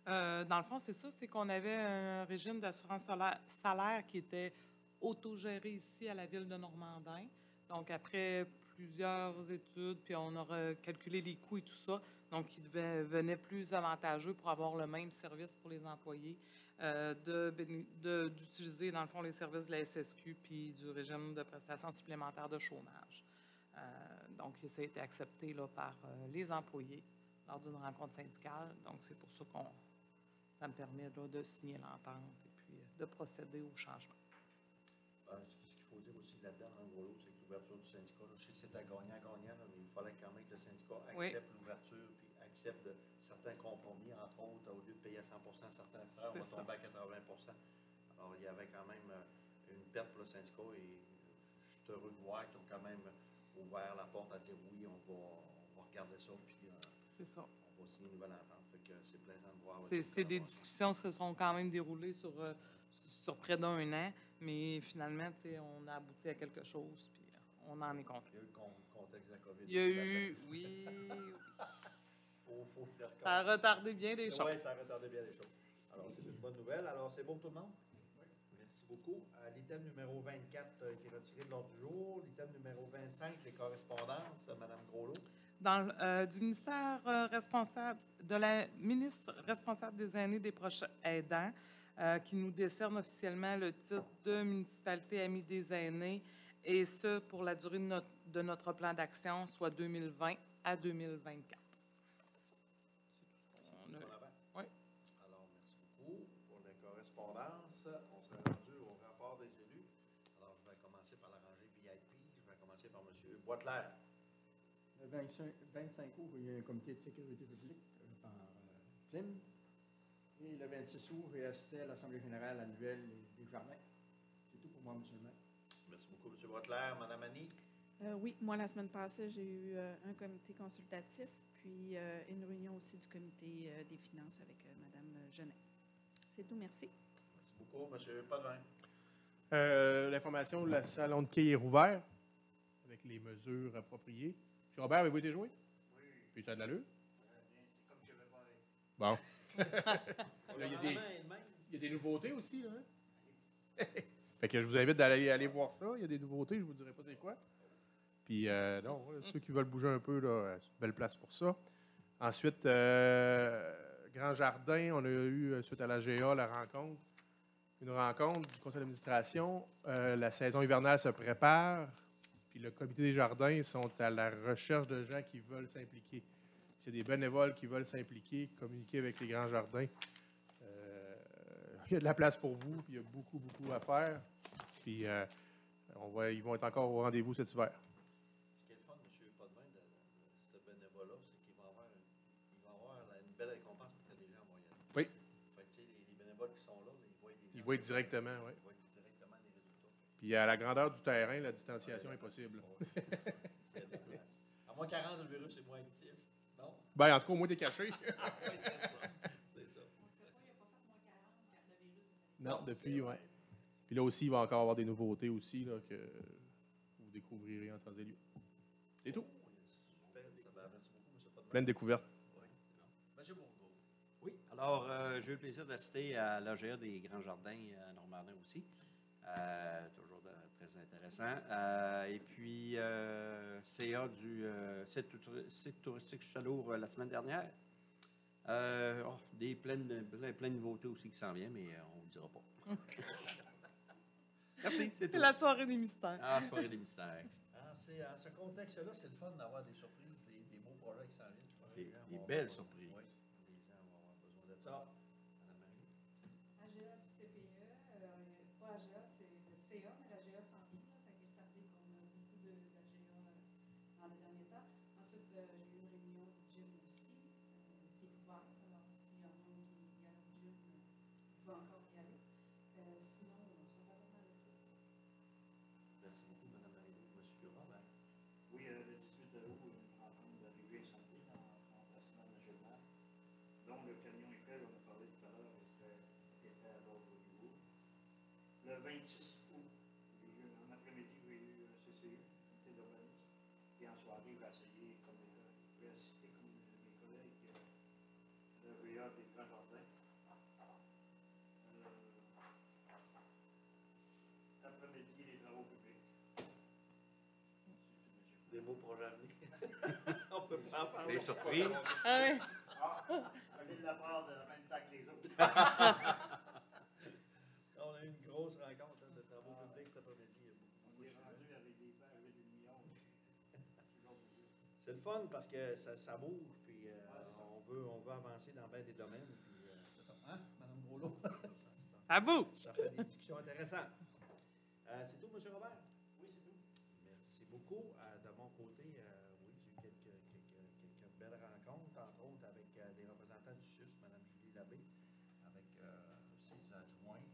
Dans le fond, c'est ça, c'est qu'on avait un régime d'assurance salaire qui était autogéré ici à la Ville de Normandin. Donc, après plusieurs études, puis on a calculé les coûts et tout ça, donc il devenait plus avantageux pour avoir le même service pour les employés, d'utiliser, dans le fond, les services de la SSQ puis du régime de prestations supplémentaires de chômage. Donc, ça a été accepté là, par les employés lors d'une rencontre syndicale. Donc, c'est pour ça ça me permet là, de signer l'entente et puis de procéder au changement. Ce qu'il faut dire aussi là-dedans, en gros, c'est que l'ouverture du syndicat, là, je sais que c'est à gagnant-gagnant, mais il fallait quand même que le syndicat accepte l'ouverture puis accepte certains compromis. Entre autres, au lieu de payer à 100 certains frais, on va tomber à 80 Alors, il y avait quand même une perte pour le syndicat et je suis heureux de voir qu'ils ont quand même ouvert la porte à dire oui, on va regarder ça puis c'est ça. On va signer une nouvelle entente. Fait que c'est plaisant de voir. C'est des discussions qui se sont quand même déroulées sur près d'un an, mais finalement, on a abouti à quelque chose, puis on en est content. Il y a eu le contexte de la COVID. Il y a eu, oui. Faut faire comme ça a retardé bien des choses. Oui, ça a retardé bien des choses. Alors, c'est une bonne nouvelle. Alors, c'est bon tout le monde? Oui. Merci beaucoup. L'item numéro 24 a été retiré de l'ordre du jour. L'item numéro 25, les correspondances. Mme Groslot. Du ministère responsable, de la ministre responsable des aînés des proches aidants, qui nous décerne officiellement le titre de municipalité amie des aînés, et ce pour la durée de notre plan d'action, soit 2020 à 2024. C'est tout ce qu'on avait? Oui. Alors, merci beaucoup pour les correspondances. On serait rendu au rapport des élus. Alors, je vais commencer par la rangée VIP. Je vais commencer par M. Boitelaire. Le 25 août, il y a un comité de sécurité publique par Tim. Et le 26 août, j'ai assisté à l'Assemblée générale annuelle des Jardins. C'est tout pour moi, M. le maire. Merci beaucoup, M. Boitelaire. Mme Annie? Oui, moi, la semaine passée, j'ai eu un comité consultatif, puis une réunion aussi du comité des finances avec Mme Genet. C'est tout, merci. Merci beaucoup, M. Potvin. L'information, le salon de quai est rouvert avec les mesures appropriées. M. Robert, avez-vous été joué? Oui. Puis ça a de l'allure? Bien, c'est comme je vais parler. Bon. Là, il y a des nouveautés aussi, là. Hein? Fait que je vous invite d'aller aller voir ça. Il y a des nouveautés, je ne vous dirai pas c'est quoi. Puis, non, ceux qui veulent bouger un peu, là, c'est une belle place pour ça. Ensuite, Grand Jardin, on a eu, suite à la GA, une rencontre du conseil d'administration. La saison hivernale se prépare. Puis le comité des jardins sont à la recherche de gens qui veulent s'impliquer. C'est des bénévoles qui veulent s'impliquer, communiquer avec les grands jardins. Il y a de la place pour vous, puis il y a beaucoup, beaucoup à faire. Puis ils vont être encore au rendez-vous cet hiver. Ce qui est le fun, M. Potvin, de ce bénévolat, c'est qu'il va avoir une belle récompense pour que les gens vont y aller. Oui. Fait que, les bénévoles qui sont là, ils voient directement, oui. Ils voient directement les résultats. Puis à la grandeur du terrain, la distanciation est possible. Il y a de la place. À moins 40, le virus est moins actif. Non? Ben, en tout cas, au moins, t'es caché. Oui, c'est ça. C'est ça. On ne sait pas, il n'a pas fait moins 40 quand le virus est arrivé. Non, depuis, oui. Puis là aussi, il va encore avoir des nouveautés aussi là, que vous découvrirez en temps et lieu. C'est tout. Super, ça va. Merci beaucoup, M. Podman. Pleine découverte. Oui. M. Bourgault. Oui, alors j'ai eu le plaisir d'assister à l'AGA des Grands Jardins à Normandin aussi. Toujours très intéressant. Et puis, CA du site touristique Chalour la semaine dernière. Plein de nouveautés aussi qui s'en viennent, mais on ne vous dira pas. Merci, c'est tout. C'est la soirée des mystères. Ah, soirée des mystères. C'est, à ce contexte-là, c'est le fun d'avoir des surprises, des beaux projets qui s'en viennent. Je pense que Des- les gens des vont belles avoir- surprises. Oui, les gens vont avoir besoin de ça. Madame Marie. AGA du CPE, pas AGA, c'est le CA, mais l'AGA s'en vient. Là, ça a été retardé comme beaucoup d'AGA dans les derniers temps. Ensuite, j'ai eu une réunion du gym aussi, qui est ouverte. Alors, s'il y en a qui y allent au gym, vous pouvez encore y aller. Sinon, ça va pas mal. Merci beaucoup, Madame Marie. Monsieur Robert. Oui, le 18 août, une rencontre de Revue et Santé dans remplacement de Gilbert, dont le camion école, on a parlé tout à l'heure, était à l'ordre du jour. Le 26 août, en après-midi, j'ai eu un CCU, comité d'urbanisme, et en soirée, j'ai essayé, comme j'ai assisté comme mes collègues, le VA des Grands Jardins. L'après-midi, les travaux publics. Des beaux projets à venir. On peut pas en parler. Des surprises. Ah ouais. Prenez de la part en même temps que les autres. On a eu une grosse rencontre de travaux publics cet après-midi. Il y a beaucoup On de est sujets. rendu avec des pages de millions. C'est le fun parce que ça bouge, puis on veut avancer dans bien des domaines. Puis, c'est ça. Hein, Mme Groslot? À vous. Ça fait des discussions intéressantes. C'est tout, M. Robert? Oui, c'est tout. Merci beaucoup. De mon côté, oui, j'ai eu quelques belles rencontres, entre autres avec des représentants du SUS, Mme Julie Labbé, avec ses adjoints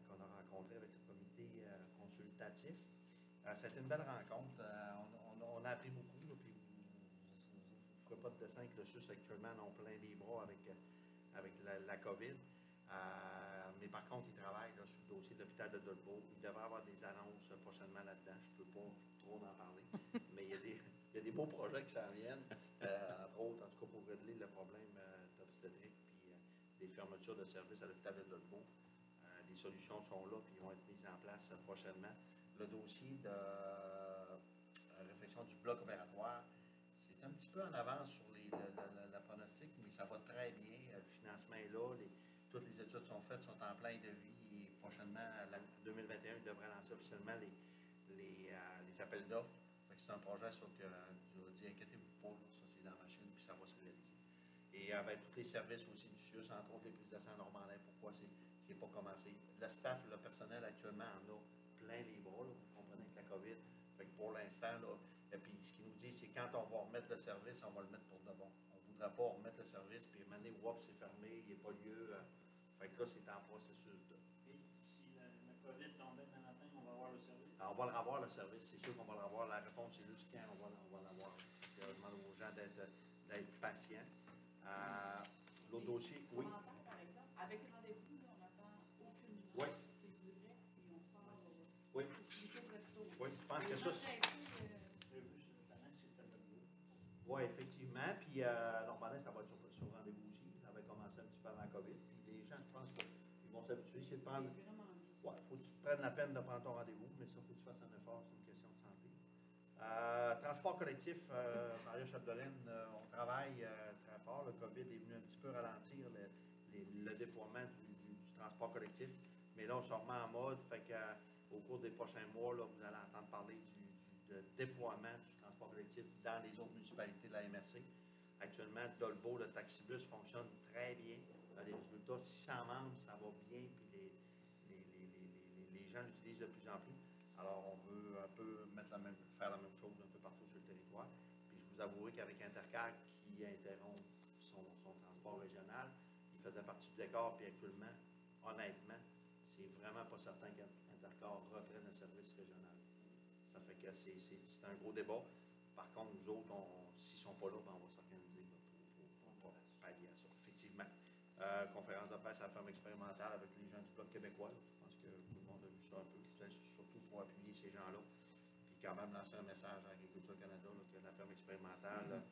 qu'on a rencontrés avec le comité consultatif. Ça a été une belle rencontre. On a appris beaucoup, là, puis vous ne ferez pas de dessin que le SUS actuellement en ont plein les bras avec la COVID. Mais par contre, ils travaillent là, sur le dossier de l'hôpital de Dolbeau. Il devrait y avoir des annonces prochainement là-dedans. Je ne peux pas trop en parler, mais il y a des beaux projets qui s'en viennent, entre autres, en tout cas pour régler le problème d'obstétrique puis des fermetures de services à l'hôpital de Dolbeau. Les solutions sont là puis vont être mises en place prochainement. Le dossier de réflexion du bloc opératoire, c'est un petit peu en avance sur la pronostic, mais ça va très bien. Le financement est là. Toutes les études sont faites, sont en plein de vie et prochainement, en 2021, ils devraient lancer officiellement les appels d'offres. C'est un projet sur que je vous dis, inquiétez-vous pas, là, ça c'est dans la machine, puis ça va se réaliser. Et avec tous les services aussi du SUS, entre autres les prises de sang Normandin, pourquoi c'est pas commencé. Le staff, le personnel actuellement en a plein les bras, là, vous comprenez, avec la COVID. Fait que pour l'instant, là, et puis ce qu'ils nous disent, c'est quand on va remettre le service, on va le mettre pour de bon. On ne voudra pas remettre le service, puis maintenant, whoop, c'est fermé, il n'y a pas lieu. Fait que là, c'est en processus de. Et si la COVID tombait demain matin, on va avoir le service. Alors, on va le revoir, le service, c'est sûr qu'on va le revoir. La réponse, c'est juste quand on va l'avoir. Je demande aux gens d'être patients. L'autre dossier, oui. Commentaire, par exemple, avec rendez-vous, là, on n'attend aucune nouvelle. Oui. C'est direct, puis on part Oui. possibilité de resto. Oui, je pense que ça, c'est. J'ai vu sur le panel, c'est le tableau. Oui, effectivement. Puis, normalement, ça va être sur rendez-vous aussi. Ça avait commencé un petit peu avant la COVID. Puis, les gens, je pense qu'ils vont s'habituer. C'est de prendre. C'est vraiment bien. Oui, il faut que tu prennes la peine de prendre ton rendez-vous, mais ça, il faut que tu fasses un effort. C'est une question de santé. Transport collectif, Maria Chapdelaine, on travaille très fort. Le COVID est venu un petit peu ralentir le déploiement du transport collectif. Mais là, on se remet en mode. Fait qu'au cours des prochains mois, là, vous allez entendre parler du déploiement du transport collectif dans les autres municipalités de la MRC. Actuellement, Dolbeau, le taxibus fonctionne très bien. Les résultats, 600 membres, ça va bien. Puis les gens l'utilisent de plus en plus. Alors, on veut un peu faire la même chose un peu partout sur le territoire. Puis, je vous avouerai qu'avec Intercar, qui interrompt son transport régional, il faisait partie du décor. Puis, actuellement, honnêtement, c'est vraiment pas certain qu'Intercar reprenne le service régional. Ça fait que c'est un gros débat. Par contre, nous autres, s'ils ne sont pas là, ben, on va s'organiser pour pallier à ça. Effectivement. Conférence de presse à la ferme expérimentale avec les gens du Bloc québécois. Je pense que un peu, c'était surtout pour appuyer ces gens-là. Puis quand même lancer un message à Agriculture Canada, là, que la ferme expérimentale,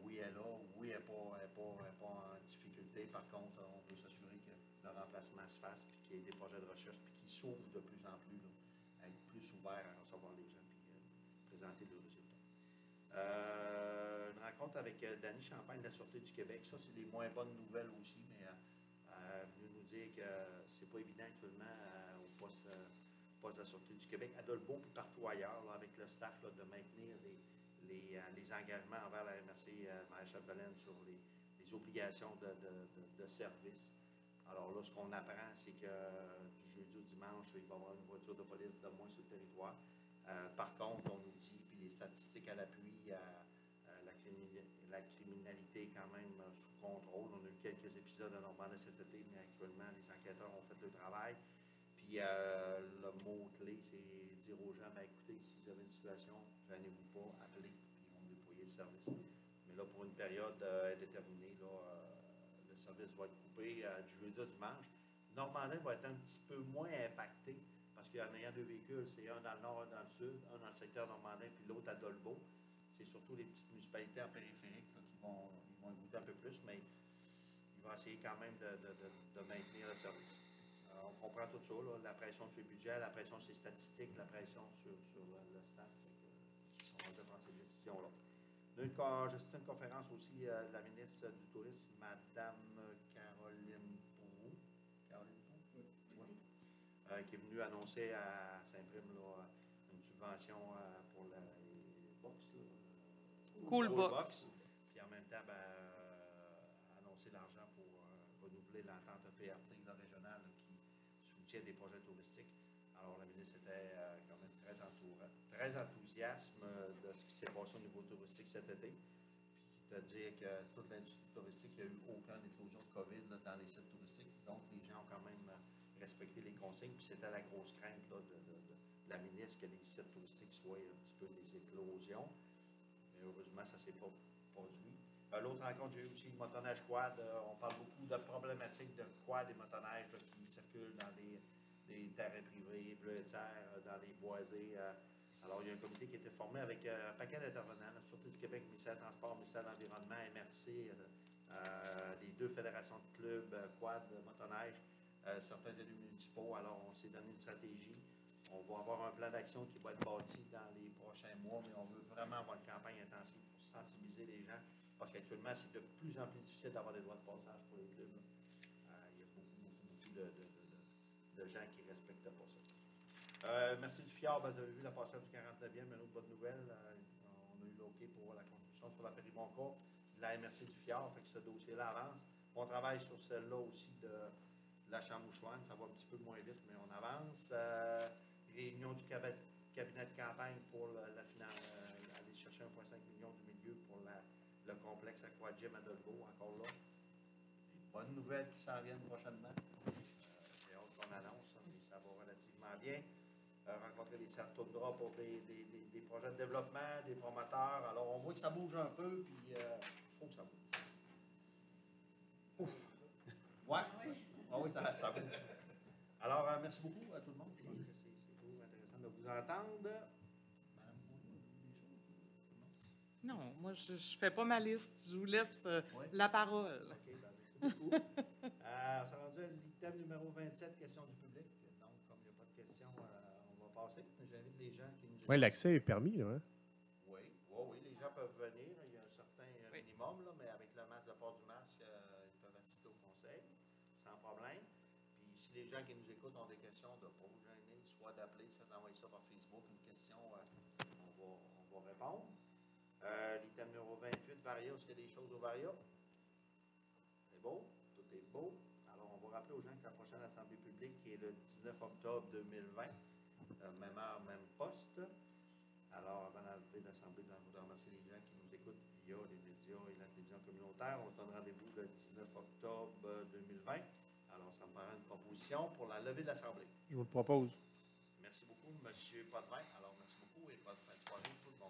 oui, elle est là, oui, elle n'est pas en difficulté. Par contre, on veut s'assurer que le remplacement se fasse, puis qu'il y ait des projets de recherche, puis qu'ils s'ouvrent de plus en plus, là, à être plus ouverts à recevoir les gens, puis présenter leurs résultats. Une rencontre avec Danny Champagne de la Sûreté du Québec. Ça, c'est des moins bonnes nouvelles aussi, mais venu nous dire que c'est pas évident actuellement au poste de la Sûreté du Québec, à Dolbeau puis partout ailleurs, là, avec le staff, là, de maintenir les engagements envers la MRC Marie-Chapdelaine sur les obligations de service. Alors là, ce qu'on apprend, c'est que du jeudi au dimanche, il va y avoir une voiture de police de moins sur le territoire. Par contre, on nous dit, puis les statistiques à l'appui, la criminalité est quand même sous contrôle. On a eu quelques épisodes à Normandie cet été, mais actuellement, les enquêteurs ont fait le travail. Puis le mot-clé, c'est dire aux gens, ben, écoutez, si vous avez une situation, gênez-vous pas, appelez, puis ils vont déployer le service. Mais là, pour une période indéterminée, là, le service va être coupé du jeudi au dimanche. Normandie va être un petit peu moins impacté, parce qu'en ayant deux véhicules, c'est un dans le nord, un dans le sud, un dans le secteur normandin, puis l'autre à Dolbeau. C'est surtout les petites municipalités en périphérique là, qui vont goûter un peu plus, mais ils vont essayer quand même de maintenir le service. On comprend tout ça, là, la pression sur les budgets, la pression sur les statistiques, la pression sur le staff. On va prendre ces décisions-là. J'ai assisté à une conférence aussi de la ministre du Tourisme, Mme Caroline Proulx. Qui est venue annoncer à Saint-Prime une subvention pour les box. Cool box. Puis en même temps, annoncer l'argent pour renouveler l'entente PRT régionale qui soutient des projets touristiques. Alors, la ministre était quand même très enthousiaste de ce qui s'est passé au niveau touristique cet été. Puis de dire que toute l'industrie touristique, il n'y a eu aucune éclosion de COVID là, dans les sites touristiques. Donc, les gens ont quand même respecté les consignes. Puis c'était la grosse crainte là, de la ministre que les sites touristiques soient un petit peu des éclosions. Mais heureusement, ça ne s'est pas produit. L'autre rencontre, j'ai eu aussi le motoneige quad. On parle beaucoup de problématiques de quad et motoneige là, qui circulent dans des terrains privés, bleuetières, dans les boisés. Alors, il y a un comité qui a été formé avec un paquet d'intervenants, la Sûreté du Québec, ministère du Transport, ministère de l'Environnement, MRC, les deux fédérations de clubs, quad, motoneige, certains élus municipaux. Alors, on s'est donné une stratégie. On va avoir un plan d'action qui va être bâti dans les prochains mois, mais on veut vraiment avoir une campagne intensive pour sensibiliser les gens, parce qu'actuellement, c'est de plus en plus difficile d'avoir des droits de passage pour les clubs. Il y a beaucoup de gens qui ne respectent pas ça. Merci du Fjord, vous avez vu la passage du 49e, une autre bonne nouvelle. On a eu l'OK pour la construction sur la Péribonca de la MRC du Fjord, fait que ce dossier-là avance. On travaille sur celle-là aussi de la Chambre-Mouchouane, ça va un petit peu moins vite, mais on avance. Réunion du cabinet de campagne pour aller chercher 1,5 million du milieu pour le complexe Aquagym à Dolbeau, encore là. Des bonnes nouvelles qui s'en viennent prochainement. J'ai hâte qu'on annonce, mais ça va relativement bien. Rencontrer des Sartoudras pour des projets de développement, des promoteurs. Alors, on voit que ça bouge un peu, puis il faut que ça bouge. Ouf! Ouais! Oui, ça bouge. Alors, merci beaucoup à tout le monde. Je pense que c'est toujours intéressant de vous entendre. Madame, des choses? Non, moi, je ne fais pas ma liste. Je vous laisse la parole. OK, merci beaucoup. On s'est rendu à l'item numéro 27, questions du public. Donc, comme il n'y a pas de questions, on va passer. J'invite les gens qui nous écoutent. Oui, l'accès est permis, là. Hein? Oui, les gens peuvent venir. Il y a un certain minimum, là, mais avec le port du masque, ils peuvent assister au conseil sans problème. Puis si les gens qui nous écoutent ont des questions, de ne pas vous gêner, soit d'appeler, soit d'envoyer ça par Facebook, une question, on va répondre. L'item numéro 28, Varia, est-ce qu'il y a des choses au Varia? C'est beau, tout est beau. Alors, on va rappeler aux gens que la prochaine assemblée publique est le 19 octobre 2020, même heure, même poste. Alors, avant d'arriver d'assemblée, je voudrais remercier les gens qui nous écoutent via les médias et la télévision communautaire. On se donne rendez-vous le 19 octobre 2020. Alors, ça me paraît une proposition pour la levée de l'assemblée. Je vous le propose. Merci beaucoup, M. Potvin. Alors, merci beaucoup et bonne fin de soirée tout le monde.